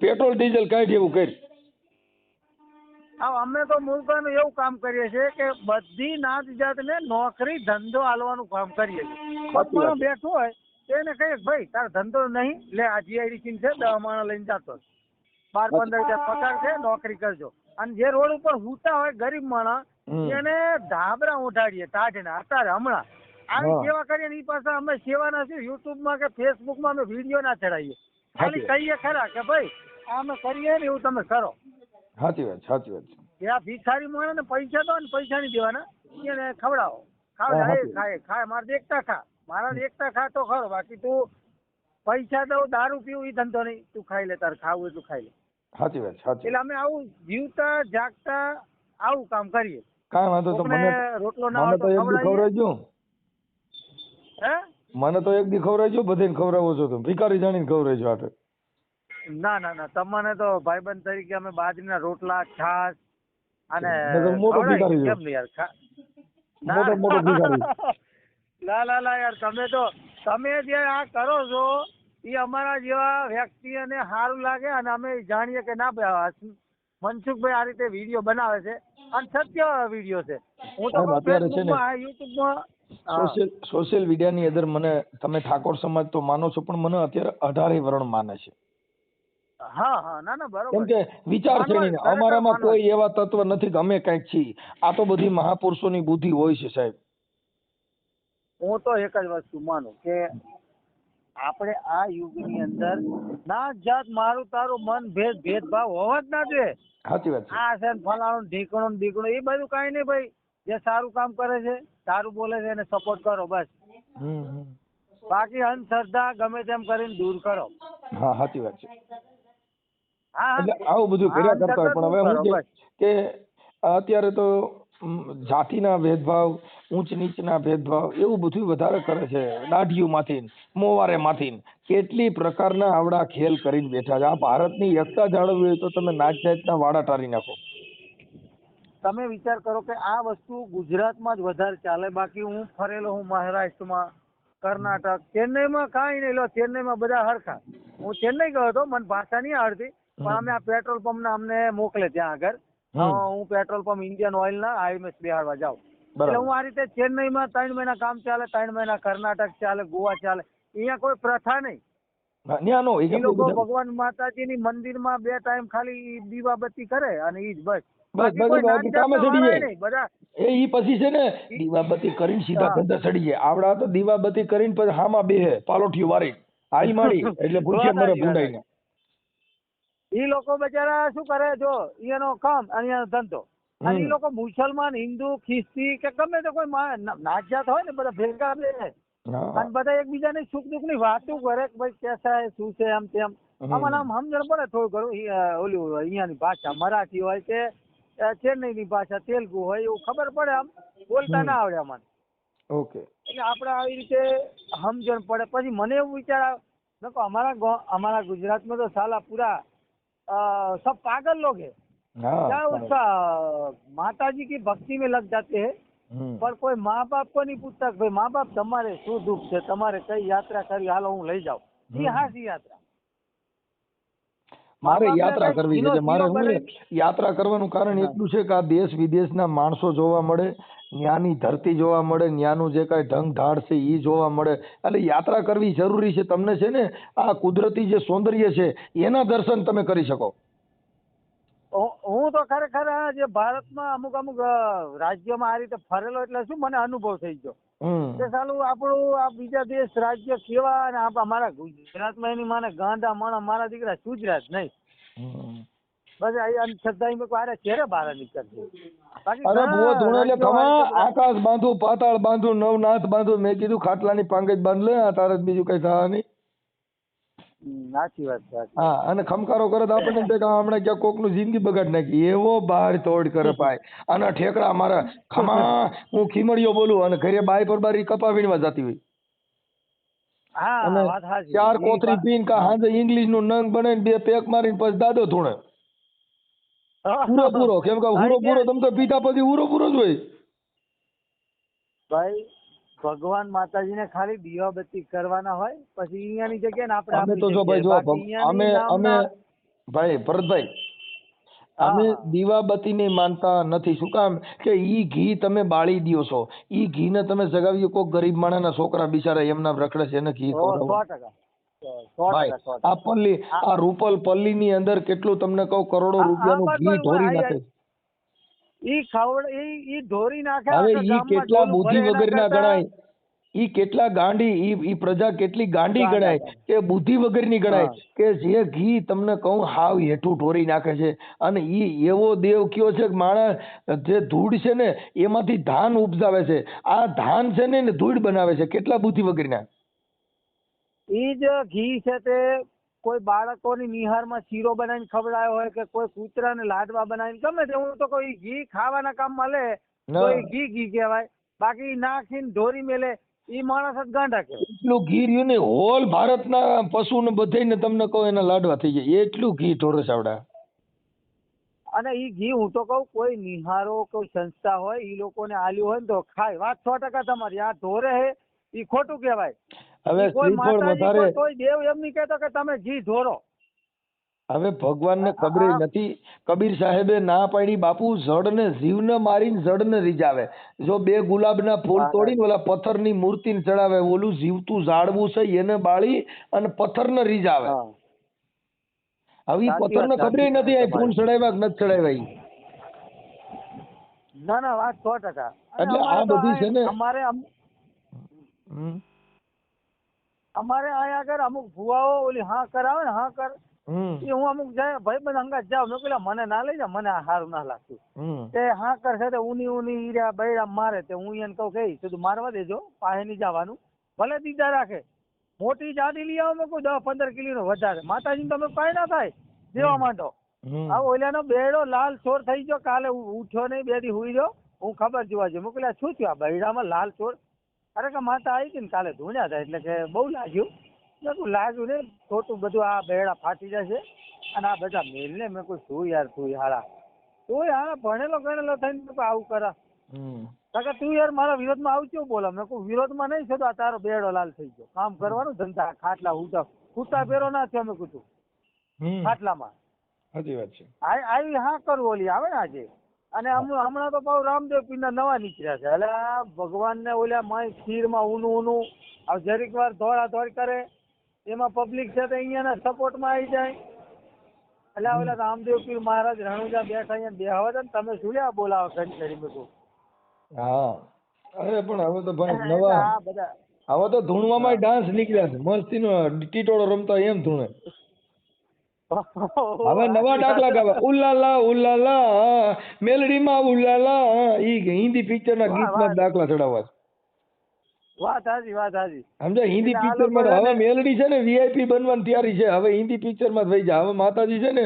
પેટ્રોલ ડીઝલ કાંઈ એવું કરી. હા, અમે તો મુલકાનું એવું કામ કરીએ છીએ કે બધી નાત જાતને નોકરી ધંધો આલવાનું કામ કરીએ છીએ. સાચી વાત. પગમાં બેઠું હોય તેને કહીએ કે ભાઈ તારો ધંધો નહીં, લે આ જીઆઈડીસી છે 10 માણસ લઈને જાતો 12-15 હજાર પગાર છે, નોકરી કરજો. અને જે રોડ ઉપર હુતા હોય ગરીબ માણસ એને ધાબરા ઉઠાડીએ તાજના અત્યારે હમણાં આવી હા. સેવા કરીએ ને એ પાછા અમે સેવાના છે યુટ્યુબમાં કે ફેસબુકમાં અમે વિડીયો ના ચડાવીએ, ખાલી સાચી કહીએ ખરા કે ભાઈ આ અમે કરીએ ને એવું તમે કરો. સાચી વાત, સાચી વાત છે. એ આ ભિખારી માણસ ને પૈસા દો ને પૈસા નહીં દેવાના, એને ખવડાવો, હા, ખાવે સાચી. ખાય મારે એકતા ખા, મારા એકતા ખા તો ખરો, બાકી તું પૈસા દઉં દારૂ પીવું એ ધંધો નહીં, તું ખાઈ લે, તારે ખાવું એટલું ખાઈ લે. સાચી વાત, સાચી. એટલે અમે આવું જીવતા જાગતા આવું કામ કરીએ. કાંઈ વાંધો તો કોકને રોટલો ના હોય તો એક દી ખવડાવીએ. ખવડાવજો. હે મને તો એક દી ખવડાવજો, બધાને ખવડાવો છો તો ભિખારી જાણીને ખવડાવજો આટલે. ના તમને તો ભાઈબંધ તરીકે અમે બાજરીના રોટલા, છાશ અને નકર મોટો ખવડાવીએ. ભિખારી છો. કેમ નહીં યાર મોટો ભિખારી. લા યાર તમે જે આ કરો છો એ અમારા જેવા વ્યક્તિને સારું લાગે અને અમે જાણીએ કે ના ભાઈ મનસુખભાઈ આ રીતે વિડીયો બનાવે છે અને સત્ય વિડીયો છે. હું તો સાહેબ, અત્યારે છે ને ફેસબુકમાં યુટ્યુબમાં સોશિયલ મીડિયાની અંદર મને તમે ઠાકોર સમાજ તો માનો છો, પણ મને અત્યારે 18 વર્ણ માને છે. હા ના બરોબર. કેમ કે વિચારસરણી માનવા, અમારામાં માનવા. કોઈ એવા તત્વ નથી કે અમે કંઈક છીએ. આ તો બધી મહાપુરુષોની બુદ્ધિ હોય છે સાહેબ. હું તો એક જ વસ્તુ માનું કે આપણે આ યુગની અંદર નાત જાત મારું તારું મન ભેદભાવ હોવા જ ના જોઈએ. સાચી વાત છે. આ છે ને ફલાણું ઢીકણું ને બીકણું એ બધું કાંઈ નહીં ભાઈ. જે સારું કામ કરે છે, સારું બોલે છે એને સપોર્ટ કરો બસ. હમ. બાકી અંધશ્રદ્ધા ગમે તેમ કરીને દૂર કરો. હા, સાચી વાત છે. હા એટલે આવું બધું કર્યા કરતા હોય, પણ હવે અંધશ્રદ્ધા દૂર હું કરો, કે અત્યારે તો જાતિના ભેદભાવ, ઊંચ નીચના ભેદભાવ એવું બધું વધારે કરે છે. દાઢીઓમાંથી મોવારેમાંથી કેટલી પ્રકારના આવડા ખેલ કરીને બેઠા છે. આ ભારતની એકતા જાળવવી હોય તો તમે નાત જાતના વાડા ટારી નાખો. તમે વિચાર કરો કે આ વસ્તુ ગુજરાતમાં જ વધારે ચાલે. બાકી હું ફરેલો હું મહારાષ્ટ્રમાં, કર્ણાટક, ચેન્નઈમાં કાંઈ નહીં. લો ચેન્નઈમાં બધા હરખા. હું ચેન્નઈ ગયો હતો, મને ભાષા નહીં આવડતી, પણ અમે આ પેટ્રોલ પંપના અમને મોકલે ત્યાં આગળ. હું પેટ્રોલ પંપ ઇન્ડિયન ઓઇલ ના આઈએમએસ બેહાડવા જાઉં. એટલે હું આ રીતે ચેન્નઈમાં 3 મહિના કામ ચાલે, 3 મહિના કર્ણાટક ચાલે, ગોવા ચાલે. અહીંયા કોઈ પ્રથા નહીં. એ લોકો ભગવાન માતાજીની મંદિરમાં 2 ટાઈમ ખાલી દીવાબત્તી કરે અને ઈ જ બસ. બાકી કોઈ નાત કામે જાતના ચડી વાળા જાય. નહીં. બધા એ પછી છે ને દીવાબત્તી કરીને સીધા હા. ધંધા ચડી જાય. આવડા તો દીવાબત્તી કરીને પછી હામાં બેહે પાલોઠિયું વારી હાઈ મારી એટલે પૂછે મરે ભૂંડાઈને. ઈ લોકો બચારા શું કરે, જો એનો કામ અને એનો ધંધો. અને ઈ લોકો મુસલમાન, હિન્દુ, ખ્રિસ્તી કે ગમે તે કોઈ નાત જાત હોય ને બધા ભેગા રહે અને બધા એકબીજાની સુખ દુઃખ ની વાતો કરે કે ભાઈ કેસા શું છે આમ તેમ. આમાં આમ સમજણ પડે થોડું ઘણું. ઓલું અહીંયાની ભાષા મરાઠી હોય કે ચેન્નઈની ભાષા તેલુગુ હોય એવું ખબર પડે. આમ બોલતા ના આવડે અમને. ઓકે. એટલે આપણે આવી રીતે સમજણ પડે. પછી મને એવું વિચાર આવે देखो हमारा गुजरात में तो साला पूरा सब पागल लोग है। क्या उसका माता जी की भक्ति में लग जाते हैं, पर कोई माँ बाप को नहीं पूछता भाई माँ बाप तुम्हारे शू दुख है, तुम्हारे कई यात्रा करी हालो हूँ लई जाऊँ। ये हासी यात्रा મારે યાત્રા કરવી છે. મારે યાત્રા કરવાનું કારણ એટલું છે કે આ દેશ વિદેશના માણસો જોવા મળે, ન્યાની ધરતી જોવા મળે, ન્યાનું જે કાંઈ ઢંગ ઢાળ છે એ જોવા મળે. એટલે યાત્રા કરવી જરૂરી છે. તમને છે ને આ કુદરતી જે સૌંદર્ય છે એના દર્શન તમે કરી શકો. હું તો ખરેખર જે ભારતમાં અમુક અમુક રાજ્યોમાં આ રીતે ફરેલો એટલે શું મને અનુભવ થઈ ગયો કે સાલું આપણું આ બીજા દેશ રાજ્ય કેવા અને અમારા ગુજરાતમાં એની માને ગાંડા માણસ મારા દીકરા સુજરાત નહીં બસ અંધશ્રદ્ધા ચહેરે બહાર નીકળશે. અરે ભૂવો ધૂણો એટલે ખમા આકાશ બાંધું પાતાળ બાંધું નવનાથ બાંધું. મેં કીધું ખાટલાની પાંગે જ બાંધ લે, તારે બીજું કઈ થવા નહીં. સાચી વાત છે. હા, અને ખમકારો કરે તો આપણને હમણાં ક્યાં કોક નું જિંદગી બગાડ નાખી એવો બહાર તોડ કરે પાય. અને ઠેકડા મારા ખમા હું ખીમડીઓ બોલું અને ઘરે બાય પર બારી કપા વીણવા જતી હોય. હા અને વાત સાચી. 4 કોથરી પીને કા હાંજે ઇંગ્લિશ નું નંગ બનાવીને 2 પેક મારીને પછી દાદો ધૂણે પૂરો કેમ કે ભાઈ પૂરો તમે તો પીતા પછી પૂરો જ હોય. ભાઈ ભગવાન માતાજીને ખાલી દીવાબત્તી કરવાના હોય, પછી અહીંયાની જગ્યાએ ને આપણે અમે તો આપણી જો ભાઈ જગ્યાએ. જો બાકી અહીંયાની અમે નામના ભાઈ ભરતભાઈ અમે હા. દીવાબત્તી ને માનતા નથી. શું કામ કે ઈ ઘી તમે બાળી દ્યો છો, ઈ ઘી ને તમે જગાવી કોક ગરીબ માણસના છોકરા બિચારા એમના રખડે છે એને ઘી ખવડાવો. 100%. 100%. ભાઈ આ પલ્લી આ રૂપલ પલ્લી ની અંદર કેટલું તમને કહું કરોડો રૂપિયાનું ઘી ઢોરી નાખે. ઈ ખવડ ઈ ઢોરી નાખે. હવે આખા ઈ ગામમાં કેટલા ડોલું બુદ્ધિ ભરે એના વગરના કરતા. ગણાય, ઈ કેટલા ગાંડી, ઈ પ્રજા કેટલી ગાંડી ગાંડા ગણાય કે બુદ્ધિ વગરની ગણાય કે જે ઘી તમને કહું હાવ હેઠું ઢોરી નાખે છે. અને ઈ એવો દેવ કયો છે કે માણસ જે ધૂળ છે ને એમાંથી ધાન ઉપજાવે છે. આ ધાન છે ને એને ધૂળ બનાવે છે. કેટલા બુદ્ધિ વગરના. ઈ જ ઘી છે તે કોઈ બાળકોની નિહારમાં શીરો બનાવીને ખવડાયો હોય કે કોઈ કૂતરાને લાડવા બનાવીને ગમે તે, હું તો કોઈ ઘી ખાવાના કામમાં લે તો ઈ ઘી કહેવાય. બાકી નાખીને ઢોરી મેલે ઈ માણસ જ ગાંડા કહેવાય. એટલું ઘી રહ્યું ને હોલ ભારતના પશુને બધાને તમને કહું એના લાડવા થઈ જાય એટલું ઘી ઢોરે સાવડા. અને ઈ ઘી હું તો કહું કોઈ નિહારો કોઈ સંસ્થા હોય ઈ લોકોને આલ્યું હોય ને તો ખાય. વાત 100% તમારી. આ ઢોરે હે ઈ ખોટું કહેવાય. હવે કોઈ શ્રીફળ માતાજી વધારે કોઈ દેવ એમ નહીં કહેતો કે તમે ઘી ઢોરો. હવે ભગવાનને ખબર નથી. કબીર સાહેબે ના પાડી બાપુ જડને જીવને મારીને જડને રીઝાવે. જો 2 ગુલાબના ફૂલ તોડીને ઓલા પથ્થરની મૂર્તિને ચડાવે, ઓલું જીવતું ઝાડવું છે એને બાળી અને પથ્થરને રીઝાવે. હવે ઈ પથ્થરને ખબર નથી આ ફૂલ ચડાવ્યા કે નથી ચડાવ્યા ઈ. ના વાત 100%. એટલે આ બધી છે ને અમારે અહીંયા આગળ અમુક ભુવાઓ ઓલી હા કરાવે ને હા કર એ હું અમુક જાય ભાઈ બધા અંગાત જાવ મેં પેલા મને ના લઈ જા, મને આ સારું ના લાગતું. તે હા કરશે તે ઊની ઈરા બૈરા મારે તે હું એને કહું કે સીધું મારવા દેજો, પાસે નહીં જવાનું, ભલે દીધા રાખે. મોટી જાડી લઈ આવો મેં કોઈ 10-15 કિલો વધારે માતાજી તમે પાય ના થાય દેવા માંડો. આ ઓલાનો બેડો લાલ ચોર થઈ ગયો, કાલે ઉઠ્યો નહીં, 2 દી હુઈ ગયો, હું ખબર જોવા જો મેં પેલા શું થયું આ બૈરામાં લાલ ચોર. અરે કે માતા આવી હતી ને કાલે ધૂણ્યા હતા એટલે કે બહુ લાગ્યું. મેં કોઈ લાગ્યું ને ખોટું બધું આ બેડા ફાટી જશે અને આ બધા મેલ ને મેં કોઈ શું યાર તું હારા ભણેલો ગણેલો થઈને આવું કરા કાકા તું યાર મારા વિરોધમાં આવું બોલા. મેં કોઈ વિરોધમાં નહીં થતો, આ તારો બેડો લાલ થઈ ગયો, કામ કરવાનું ધંધા ખાટલા ઉતા પેરો ના થયો મેં કીધું ખાટલામાં. સાચી વાત છે. આવી હા કરવું ઓલી આવે ને આજે. અને હમણાં તો પાછું રામદેવ પીરના નવા નીકળ્યા છે. એટલે આ ભગવાનને ઓલા માય ખીરમાં ઊનું જરીક વાર દોડ કરે એમાં પબ્લિક છે તો અહીંયાના સપોર્ટમાં આવી જાય. એટલે ઓલા રામદેવ પીર મહારાજ રણુજા બેઠા અહીંયા બેહવા છે ને તમે શું લ્યા બોલાવો ઘડી બધું. હા અરે પણ હવે તો ભાઈ નવા બધા હવે તો ધૂણવામાં ડાન્સ નીકળ્યા છે મસ્તીનો ટીટોળો રમતા એમ ધૂણે. હવે નવા દાખલા ગાવા ઉલ્લાલા ઉલ્લાલા મેલડીમાં ઉલ્લાલા ઈ હિન્દી પિક્ચરના ગીતમાં દાખલા ચડાવવા. વાત હાજી સમજા હિન્દી પિક્ચરમાં હવે મેલડી છે ને VIP બનવાની તૈયારી છે. હવે હિન્દી પિક્ચરમાં જ વહી જાય. હવે માતાજી છે ને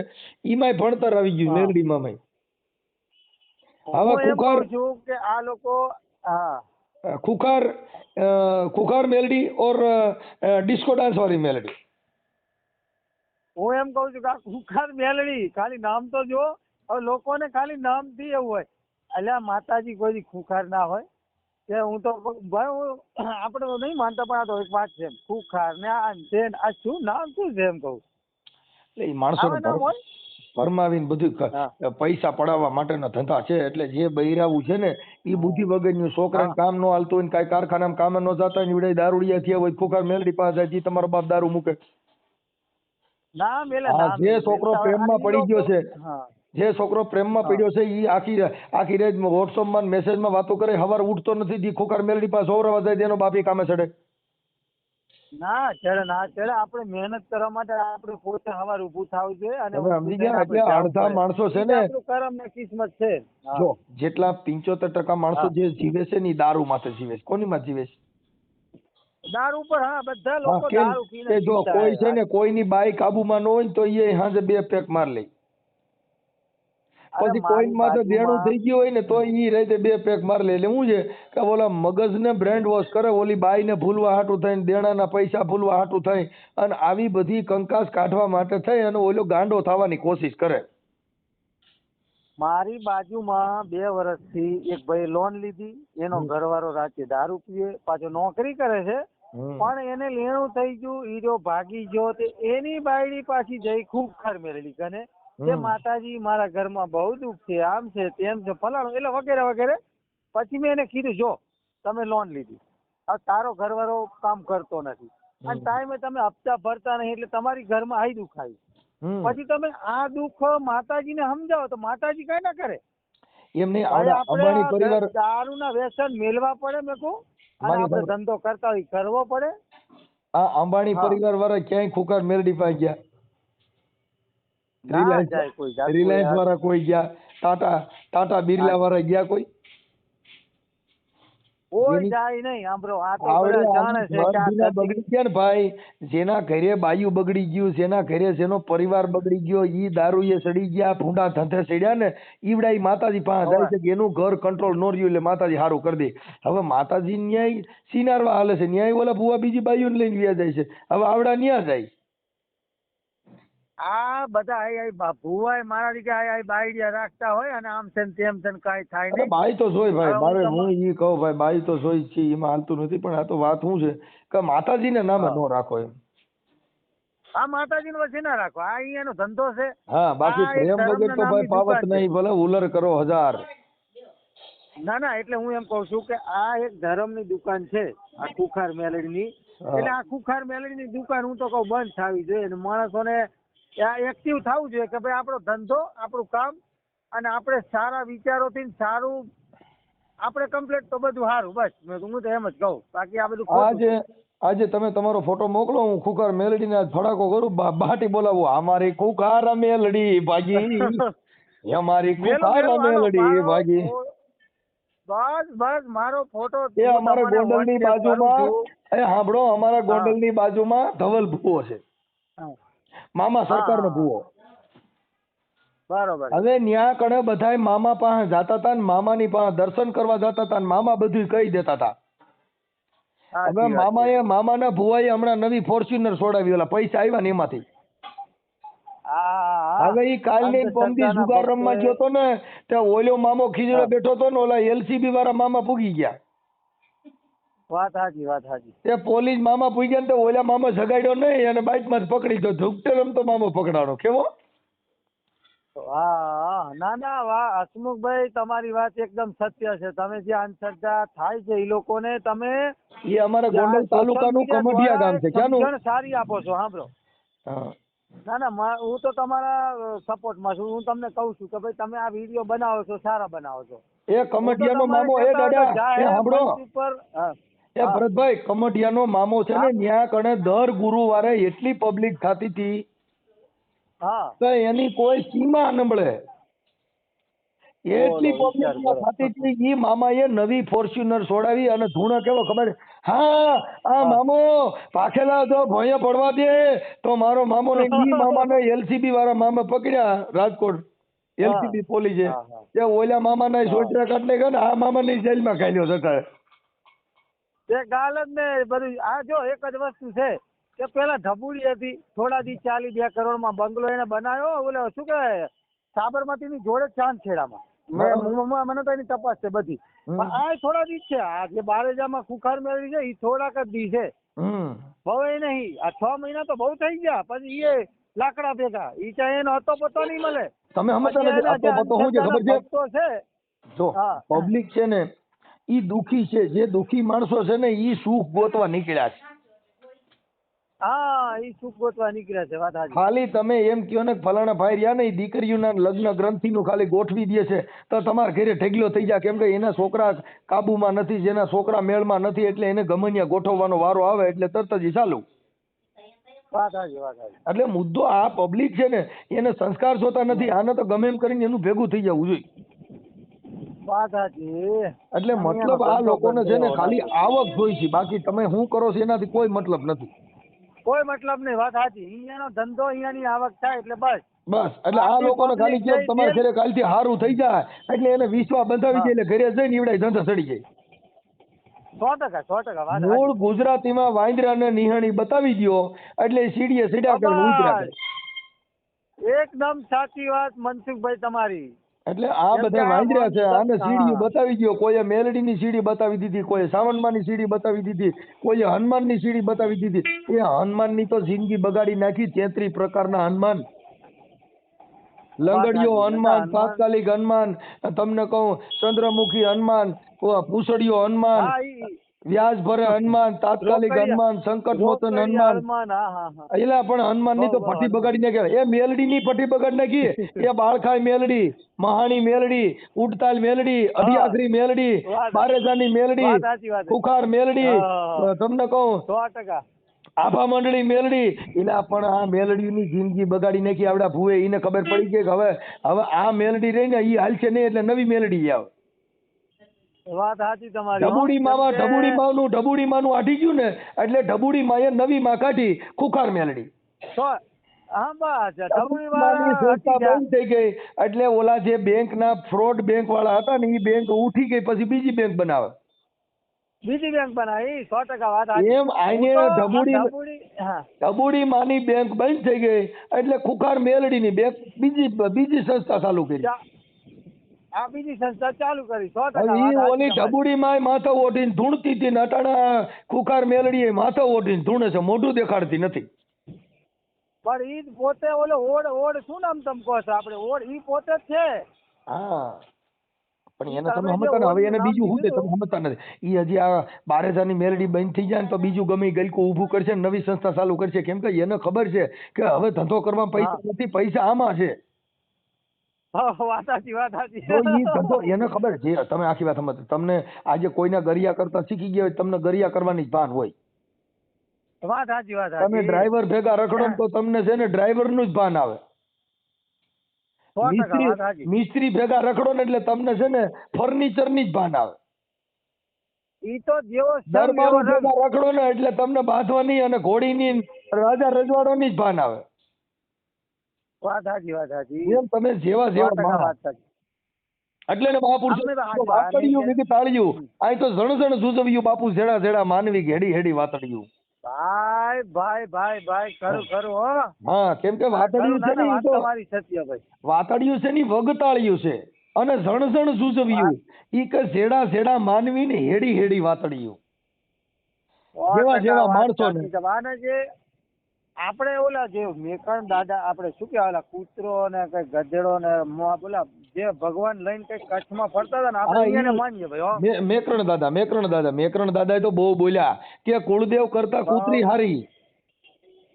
ઈમાંય ભણતર આવી ગયું મેલડીમાં. હવે ખુખાર છું કે આ લોકો ખુખાર મેલડી ઓર ડિસ્કો ડાન્સ વાળી મેલડી. હું એમ કઉ છું કે આ ખુખાર મેલડી ખાલી નામ તો જો. હવે લોકોને ખાલી નામથી એવું હોય એટલે માતાજી કોઈ ખુખાર ના હોય કે હું તો ભાઈ આપણે તો નહીં માનતા પણ આ તો એક વાત છે ખુખાર ને આ શું નામ શું છે એમ કહું. એટલે એ માણસો ફરમાવીને બધું પૈસા પડાવવા માટેના ધંધા છે. એટલે જે બૈરાવું છે ને એ બુદ્ધિ વગરનું છોકરાને કામ ન હાલતું હોય ને કાંઈ કારખાનામાં કામ ન જતા હોય ને દારૂડિયા થયા હોય ખુખાર મેલડી પાસે જાય તમારો બાપ દારૂ મૂકે. જે છોકરો પ્રેમમાં પડી ગયો છે જે છોકરો પ્રેમમાં પડ્યો છે એ આખી રાત વોટ્સઅપમાં મેસેજમાં વાતો કરે, સવાર ઉઠતો નથી, ખુખાર મેલડી પાસે સોવરવા જાય તેનો બાપી કામે ચડે. ના ચડે આપણે મહેનત કરવા માટે આપણે પોતે સવાર ઊભું થવું જોઈએ. અને સમજી ગયા એટલે અડધા માણસો છે ને કરમ ને કિસ્મત છે. જો જેટલા 75% માણસો જે જીવે છે ને એ દારૂ માથે જીવે છે. કોની માં જીવે છે? દારૂ પર. બધા લોકો દારૂ પીને જો કોઈ છે ને કોઈની બાઈ કાબુમાં ન હોય ને તો એ હાજે 2 પેક માર લે. પછી મારી કોઈનમાં તો દેણું બાજુમાં- થઈ ગયું હોય ને તો ઈ રીતે 2 પેક મારી લે. એટલે શું છે કે ઓલા મગજને બ્રેન્ડ વોશ કરે, ઓલી બાઈને ભૂલવા હાટું થઈને, દેણાના પૈસા ભૂલવા હાટું થઈ અને આવી બધી કંકાસ કાઢવા માટે થઈ અને ઓલો ગાંડો થવાની કોશિશ કરે. મારી બાજુમાં 2 વર્ષથી એક ભાઈ લોન લીધી, એનો ઘરવાળો રાતે દારૂ પીએ, પાછો નોકરી કરે છે, પણ એને લેણું થઈ ગયું, ઈ જો ભાગી ગયો, તે એની બાયડી પાછી જઈ ખૂબખાર મેળવી કને કે માતાજી મારા ઘરમાં બહુ દુઃખ છે, આમ છે તેમ છે ફલાણું, એટલે વગેરે વગેરે. પછી મેં એને કીધું જો તમે લોન લીધી, હવે તારો ઘરવાળો કામ કરતો નથી અને ટાઈમે તમે હપ્તા ભરતા નહીં, એટલે તમારી ઘરમાં આઈ દુઃખ આવી. પછી તમે આ દુઃખ માતાજીને સમજાવો તો માતાજી કઈ ના કરે. એમ નહીં, ભાઈ અંબાણી આપણે પરિવાર, દારૂના વ્યસન મેળવા પડે મેં કહું, અને આપણે ધંધો કરતા હોય કરવો પડે. આ અંબાણી પરિવાર વાળા ક્યાંય ખુકાર મેરડી પાસે ગયા? ના જાય કોઈ જાતું રિલાયન્સ યાર. વાળા કોઈ ગયા? ટાટા બિરલા વાળા ગયા કોઈ? કોઈ જાય નહીં. સાંભળો, આ તો આવડે બધા જાણે છે કે આ મનજીના ધરતી- બગડી ગયા ને ભાઈ, જેના ઘરે બાયું બગડી ગયું, જેના ઘરે જેનો પરિવાર બગડી ગયો, ઈ દારૂએ સડી ગયા, ભૂંડા ધંધે સડ્યા ને, ઈવડા ઈ માતાજી પાસે જાય છે કે એનું ઘર કંટ્રોલ નો રહ્યું એટલે માતાજી સારું કરી દે. હવે માતાજી ન્યાય સિનારવા હાલે છે, ન્યાય ઓલા ભુવા બીજી બાયું લઈને વ્યા જાય છે. હવે આવડા ન્યા જાય. આ બધા આઈ ભુવાય મારા રીતે આઈ બાયડિયા રાખતા હોય અને આમ છે ને તેમ છે ને કાંઈ થાય અરે નહીં. બાઈ તો જોઈ ભાઈ, હવે મારે હું હું ઈ કહું ભાઈ, બાઈ તો જોઈ જ છે, એમાં હાલતું નથી. પણ આ તો વાત શું છે કે માતાજીને નામે નો રાખો એમ. આ માતાજીનો વચ્ચે ના રાખો, આ ઈ એનો ધંધો છે. હા, બાકી આ એક પ્રેમ ધર્મના વગર તો ભાઈ નામની પાવત દુકાન છે. નહીં, ભલે ઉલર કરો 1000. ના ના, એટલે હું એમ કઉ છું કે આ એક ધર્મની દુકાન છે, આ ખુખાર મેલડીની. એટલે આ ખુખાર મેલડીની દુકાન હું તો કહું બંધ થવી જોઈએ અને માણસોને એક્ટિવ થવું જોઈએ કે ભાઈ આપણો ધંધો, આપણું કામ અને આપણે સારા વિચારોથી સારું આપણે કમ્પ્લીટ તો બધું સારું. બસ હું તો એમ જ કહું, બાકી આ બધું ખોટું છે. આજે તમે તમારો ફોટો મોકલો, હું ખુખાર મેલડીને આજ ફડાકો કરું, બાટી બોલાવું, અમારી ખુખાર મેલડી ભાગી, અમારી ખુખાર મેલડી ભાગી. બસ મારો ફોટો એ અમારા ગોંડલની બાજુમાં, એ સાંભળો, અમારા ગોંડલની બાજુમાં ધવલ ભૂવો છે, મામા સરકારનો ભૂવો. બરોબર. હવે ન્યા કણે બધાય મામા પાસે જાતા હતા ને મામાની પાસે દર્શન કરવા જતા હતા ને મામા બધું કહી દેતા હતા. હવે મામાના ભુવાએ હમણાં નવી ફોર્ચ્યુનર છોડાવી, ઓલા પૈસા આવ્યા ને એમાંથી. હવે ઈ કાલની પમદી જુગાર રમવા ગયો તો ને, ત્યાં ઓલો મામો ખીજડો બેઠો તો ને, ઓલા LCB વાળા મામા પૂગી ગયા. વાત સાચી. તે પોલીસ મામા પૂગ્યા ને તો ઓલા મામા જગાડ્યો નહીં અને બાઇક માં પકડી ગયો. ઝુકતે રમતો મામો પકડાણો. કેવો? હા, ના વાહ હસમુખભાઈ, તમારી વાત એકદમ સત્ય છે. તમે જે અંધશ્રદ્ધા થાય છે એ લોકોને તમે એ અમારા ગોંડલ તાલુકાનું કમઢિયા ગામ છે. ક્યાંનું? સમજણ સારી આપો છો. સાંભળો, ના હું તો તમારા સપોર્ટમાં છું. હું તમને કહું છું કે ભાઈ તમે આ વિડીયો બનાવો છો, સારા બનાવો છો. એ કમઢિયાનો મામો, એ દાદા એ સાંભળો, એ ભરતભાઈ, કમઢિયાનો મામો છે ને, ન્યા કણે દર ગુરુવારે એટલી પબ્લિક થતી હતી તો એની કોઈ સીમા નબળે. એટલી પબ્લિક થતી હતી. ઈ મામાએ નવી ફોર્ચ્યુનર છોડાવી અને ધૂણો કેવો ખબર? હા, આ મામો પાખેલા જો ભોંયે પડવા દે તો મારો મામો ને ઈ મામાને LCB વાળા મામા પકડ્યા રાજકોટ. LCB પોલીસે તે ઓલા મામાના સોટરા કાઢને ગયા ને આ મામાની જેલમાં ખાલ્યો સરકારે. તે ગાલ જ ને બધું. આ જો એક જ વસ્તુ છે કે પેલા ઢબુડી હતી, થોડા દી ચાલી 2 કરોડમાં બંગલો એને બનાવ્યો. ઓલે શું કે સાબરમતી ની જોડે ચાંદખેડામાં. મને તો એની તપાસ છે બધી. આ થોડા દી છે. આ જે બારેજામાં ખુખાર મેળવી છે એ થોડાક જ દી છે, બહુ એ નહીં. આ 6 મહિના તો બહુ થઈ ગયા. પછી એ લાકડા ભેગા ઈ ચાહે એનો હતો પતો નહીં મળે. તમે સમજતા નથી. હતો પતો શું છે ખબર છે? જો પબ્લિક છે ને ઈ દુખી છે. જે દુખી માણસો છે ને ઈ સુખ ગોતવા નીકળ્યા છે. હા, ઈ સુખ ગોતવા નીકળ્યા છે. વાત સાચી. ખાલી તમે એમ કયો ને ફલાણા ભાઈ રહ્યા ને, દીકરીઓના લગ્ન ગ્રંથિનું ખાલી ગોઠવી દે છે તો તમારા ઘરે ઢેગલો થઈ જાય. કેમ કે એના છોકરા કાબુમાં નથી, જેના છોકરા મેળમાં નથી, એટલે એને ગમનિયા ગોઠવવાનો વારો આવે એટલે તરત જ ચાલુ. વાત સાચી. એટલે મુદ્દો આ પબ્લિક છે ને એને સંસ્કાર જોતા નથી. આને તો ગમે એમ કરીને એનું ભેગું થઈ જવું જોઈએ. વાત સાચી. એટલે મતલબ આ લોકોને છે ને ખાલી આવક જોઈ છે, બાકી તમે શું કરો છો એનાથી કોઈ મતલબ નથી. કોઈ મતલબ નહીં, વાત સાચી. અહીંયાનો ધંધો, અહીંયાની આવક થાય એટલે બસ. એટલે આ લોકોને ખાલી કે તમારા ઘરે કાલથી સારું થઈ જાય એટલે એને વિશ્વાસ બંધાવી દે એટલે ઘરે જઈને ઈવડાય ધંધો ચડી જાય. 100% વાત મૂળ સાચી. ગુજરાતીમાં વાંદરાને નિહાણી બતાવી દ્યો એટલે સીડીએ સીડા કરીને ઉતર્યા કરે. એકદમ સાચી વાત મનસુખભાઈ તમારી. એટલે આ બધા વાંદરા છે, આને સીડીઓ બતાવી દ્યો. કોઈએ મેલડીની સીડી બતાવી દીધી, કોઈએ સાવનમાની સીડી બતાવી દીધી, કોઈએ હનુમાનની સીડી બતાવી દીધી. એ હનુમાનની તો જિંદગી બગાડી નાખી. 33 પ્રકારના હનુમાન, લંગડીઓ હનુમાન, તાત્કાલિક હનુમાન, તમને કહું ચંદ્રમુખી હનુમાન, પૂછડીઓ હનુમાન, વ્યાજ ભરે હનુમાન, તાત્કાલિક હનુમાન, સંકટ મોચન હનુમાન. એલા પણ હનુમાન ની તો પટ્ટી બગાડી નાખી. એ મેલડી ની પટ્ટી બગાડી નાખી. એ બાળખાઈ મેલડી, મહાણી મેલડી, ઉડતાલ મેલડી, અઢિયાખરી મેલડી, બારેજાની મેલડી, કુખાર મેલડી, તમને કહું 100%. આભા મંડળી મેલડી. એલા પણ આ મેલડી ની જિંદગી બગાડી નાખી આવડા ભૂએ. એને ખબર પડી ગઈ કે હવે આ મેલડી રહી ને એ હાલશે નહીં એટલે નવી મેલડી આવે. વાત સાચી તમારી. ઢબુડી માનું આઠી ગયું ને એટલે ઢબુડી માએ નવી માં કાઢી ખુખાર મેલડી. સંસ્થા બંધ થઈ ગઈ એટલે ઓલા જે બેંક ના ફ્રોડ બેંક વાળા હતા ને એ બેંક ઉઠી ગઈ પછી બીજી બેંક બનાવે. એમ આઈને ઢબુડી માની બેંક બંધ થઈ ગઈ એટલે ખુખાર મેલડી ની બેંક બીજી સંસ્થા ચાલુ કરી. આ બીજી સંસ્થા ચાલુ કરી. ઓલી ઢબુડી માં માથા ઓઢીને ધૂણતી હતી ને અટાણા ખુખાર મેલડી માથા ઓઢીને ધૂણે છે, મોઢું દેખાડતી નથી. પણ ઈ પોતે ઓલો ઓડ શું નામ તમે કહો છો? આપણે ઓડ ઈ પોતે જ છે. હા પણ એને તમે સમજતા ને. હવે એને બીજું શું છે તમે સમજતા નથી. ઈ હજી આ બારેજાની મેલડી બંધ થઈ જાય ને તો બીજું ગમે ગલકું ઊભું કરશે, નવી સંસ્થા ચાલુ કરશે. કેમ કે એને ખબર છે કે હવે ધંધો કરવા પૈસા નથી, પૈસા આમાં છે. એને ખબર છે. તમે આખી વાત સમજ. તમને આજે કોઈના ગરિયા કરતા શીખી ગયા હોય, તમને ગરિયા કરવાની જ ભાન હોય. તમે ડ્રાઈવર ભેગા રખડો તો તમને છે ને ડ્રાઈવર નું જ ભાન આવે. મિસ્ત્રી ભેગા રખડો ને એટલે તમને છે ને ફર્નિચર ની જ ભાન આવે. દરબારો ભેગા રખડો ને એટલે તમને બાંધવાની અને ઘોડીની રાજા રજવાડો ની જ ભાન આવે. એમ તમે જેવા એટલે ને મહાપુરુષો વાતડિયું ભેગી તાળિયું. અહીં તો જણ જુજવ્યું બાપુ જેડા જેડા માનવી હેડી હેડી વાતડિયું. ભાઈ ખરું હા કેમ કે વાતડિયું છે ને વાતડિયું છે ને વગતાળિયું છે અને જણ જુજવ્યું ઈ કે જેડા જેડા માનવી ને હેડી હેડી વાતડિયું. જેવા જેવા માણસો ને આપણે ઓલા જે મેકણ દાદા આપણે શું કહેવાય કૂતરો ને કઈ ગધેડો ને બોલા જે ભગવાન લઈને કઈ કચ્છમાં ફરતા હતા ને આપણે એને માનીએ ભાઈ. મેકરણ દાદા તો બહુ બોલ્યા કે કુળદેવ કરતા કૂતરી હારી.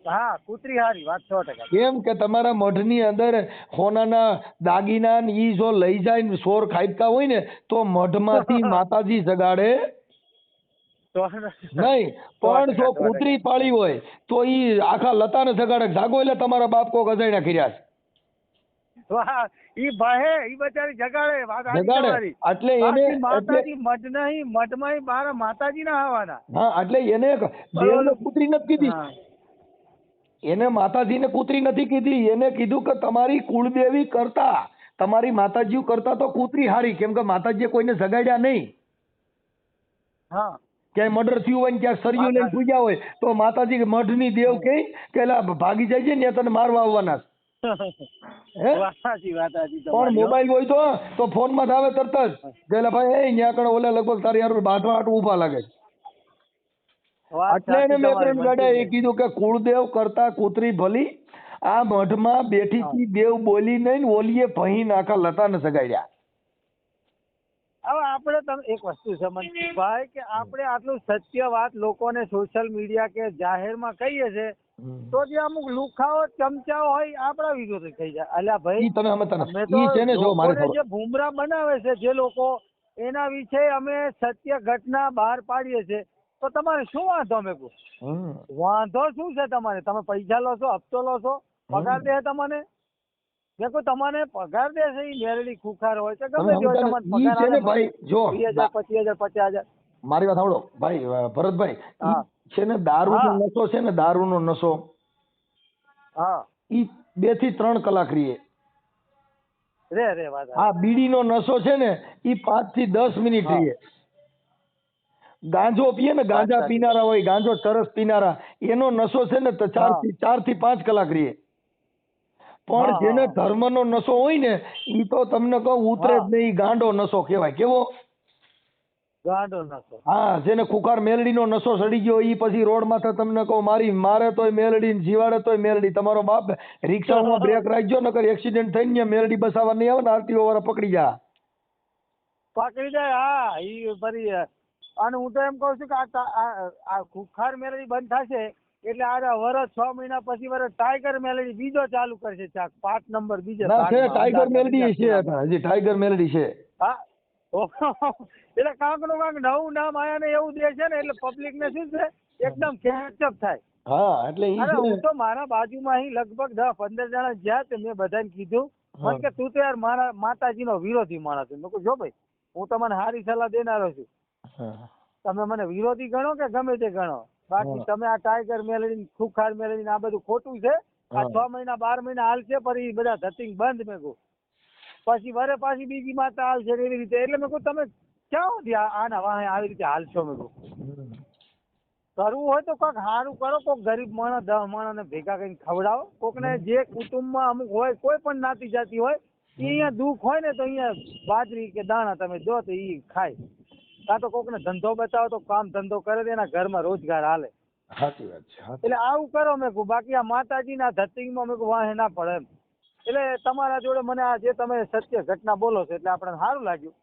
હા કૂતરી હારી, વાત 100%. કેમ કે તમારા મઢની અંદર સોનાના દાગીના ઈ જો લઈ જાય ને સોર ખાઈપકા હોય ને તો મઢમાંથી માતાજી જગાડે નહીં. પણ જો કૂતરી પાળી હોય તો ઈ આખા લતાને જગાડે. જાગો એટલે તમારા બાપ કોક અજાણ્યા કર્યા છે. ઈ ભાઈ ઈ બચારી જગાડે એટલે એને માતાજી મઢમાં બાર માતાજી ના આવવાના. હા એટલે એને દેવને કૂતરી નથી કીધી, એને માતાજીને કૂતરી નથી કીધી. એને કીધું કે તમારી કુળદેવી કરતા તમારી માતાજી કરતા તો કૂતરી હારી. કેમ કે માતાજીએ કોઈને જગાડ્યા નહીં. હા ક્યાંય મર્ડર થયું હોય ને ક્યાંક સરિયું લઈને પૂજ્યા હોય તો માતાજી મઢની દેવ કે ભાગી જાય છે ને તને મારવા આવવાના. પણ મોબાઈલ હોય તો ફોન માં આવે તરત જ ગયેલા ભાઈ ત્યાં કણ ઓલા લગભગ તારી યાર બાંધવા આટલું ઉભા લાગે. એટલે એને મેકરણ દાદા એ કીધું કે કુળદેવ કરતા કૂતરી ભલી. આ મઢમાં બેઠી થી દેવ બોલી નહીં ઓલીએ ભહી નાખા લતાને સગાડ્યા. હવે આપણે તમે એક વસ્તુ સમજ ભાઈ કે આપણે આટલું સત્ય વાત લોકોને સોશિયલ મીડિયા કે જાહેરમાં કહીએ છે તો જે અમુક લુખાઓ ચમચાઓ હોય આપણા વિરોધ થઈ જાય. અલ્યા ભાઈ જે ભૂમરા બનાવે છે જે લોકો એના વિશે અમે સત્ય ઘટના બહાર પાડીએ છીએ તો તમારે શું વાંધો? અમે વાંધો શું છે તમારે? તમે પૈસા લો છો, હપ્તો લો છો, પગાર દે તમને દેખો તમને પગાર દે છે એ મેરડી ખુખાર હોય છે ગમે તે હોય તમને પગાર 20,000 25,000 50,000 મારી વાત સાંભળો ભાઈ ભરતભાઈ, હા. ઈ છે ને દારૂનો હા. નશો છે ને, દારૂનો નશો હા ઈ 2 થી 3 કલાક રહીએ. રે વાત આ બીડીનો નશો છે ને ઈ 5 થી 10 મિનિટ હા. રહીએ. ગાંજો પીએ ને, ગાંજા સાચી. પીનારા હોય, ગાંજો ચરસ પીનારા, એનો નશો છે ને તો 4 હા. થી 5 કલાક રહીએ. પણ હા, જેને હા. ધર્મનો નશો હોય ને ઈ તો તમને કહું ઉતરે જ હા. નહીં. ઈ ગાંડો નશો કહેવાય. કેવો? ગાંડો નશો. હા, જેને ખુખાર મેલડીનો નશો સડી ગયો ઈ પછી રોડ માથે તમને કહું મારે તોય મેલડી ને જીવાડે તોય મેલડી. તમારો બાપ રિક્ષામાં બ્રેક રાખજો નકર એક્સિડન્ટ થઈને ત્યાં મેલડી બસાવવા નહીં આવે ને આરટીઓ વાળા પકડી જા. પકડી જાય. હા ઈ ફરી અને હું તો એમ કહું છું કે આ ખુખાર મેલડી બંધ થશે એટલે આ વરસ 6 મહિના પછી વરસ ટાઈગર મેલડી બીજો ચાલુ કરશે. 5 નંબર બીજે ના છે, ભાગમાં, ટાઈગર અમદાવાદના મેલડી બીજા છે, ખૂણામાં. હજી ટાઈગર મેલડી છે. હા એટલે કાંક નું કાંક નવું નામ આયા ને એવું દે છે ને એટલે પબ્લિક ને શું છે એકદમ કેચઅપ થાય. હા, એટલે ઈ અરે છે ને. હું તો મારા બાજુમાં અહીં લગભગ 10-15 જણા જ્યાં તે મેં બધાને કીધું હા. મને કે તું તો યાર મારા માતાજીનો વિરોધી માણસ છે. મેં કહ્યું જો ભાઈ હું તમને સારી સલાહ દેનારો છું. હા. તમે મને વિરોધી ગણો કે ગમે તે ગણો, બાકી હા. તમે આ ટાઈગર મેલડી ખુખાર મેલડી આ બધું ખોટું છે. આ હા. 6 મહિના 12 મહિના હાલશે પણ એ બધા ધતિંગ બંધ. મેં કહું પછી વરે પાછી બીજી માતા હાલશે ને એવી રીતે. એટલે મેં કહું તમે ક્યાં સુધી આના વાહે આવી રીતે હાલશો? મેં કહું કરવું હોય તો કોઈક સારું કરો, કોઈક ગરીબ માણસ 10 માણસને ભેગા કરીને ખવડાવો. કોકને જે કુટુંબમાં અમુક હોય કોઈ પણ નાતી જાતી હોય એ અહીંયા દુઃખ હોય ને તો અહીંયા બાજરી કે દાણા તમે દો તો એ ખાય. કાં તો કોકને ધંધો બતાવો તો કામ ધંધો કરે તો એના ઘરમાં રોજગાર હાલે. સાચી વાત છે. એટલે આવું કરો. મેં કહું બાકી આ માતાજીના ધતિંગમાં મેં કહું વાહે ના પડે એમ. એટલે તમારા જોડે મને આ જે તમે સત્ય ઘટના બોલો છો એટલે આપણને સારું લાગ્યું.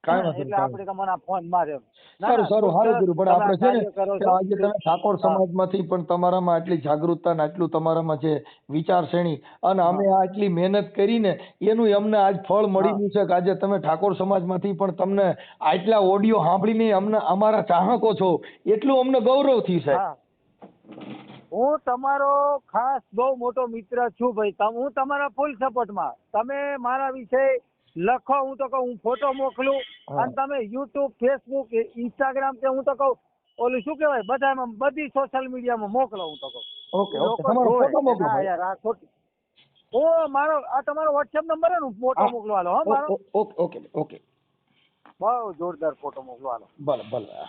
કાંઈ વાંધો એટલે નહીં. આપણે તમને આ ફોન માર્યો. સારું સારું સારું કર્યું. પણ આપણે છે ને કરો કે છો. આજે તમે ઠાકોર સમાજમાંથી પણ તમારામાં આટલી જાગૃતતા ને આટલું તમારામાં છે વિચારશ્રેણી, અને અમે આ આટલી મહેનત કરીને એનું અમને આજ ફળ મળી ગયું છે કે આજે તમે ઠાકોર સમાજમાંથી પણ તમને આટલા ઓડિયો સાંભળીને અમને અમારા ચાહકો છો એટલું અમને ગૌરવ થયું છે. હા હું તમારો ખાસ બહુ મોટો મિત્ર છું ભાઈ. હું તમારા ફૂલ સપોર્ટમાં. તમે મારા વિશે લખો, હું તો કહું હું ફોટો મોકલું અને તમે યુટ્યુબ, ફેસબુક, ઇન્સ્ટાગ્રામ કે હું તો કહું ઓલું શું કહેવાય બધામાં બધી સોશિયલ મીડિયામાં મોકલો. હું તો કહું ઓકે ઓકે, લોકો તમારો જોવે ફોટો કે મોકલો ના ભાઈ. યાર આ ખોટું. મારો આ તમારો વોટ્સએપ નંબર હે ને હું ફોટો મોકલવા લો. હા મારો ઓકે ઓકે ઓકે, બહુ જોરદાર ફોટો મોકલવા લો. ભલે ભલે.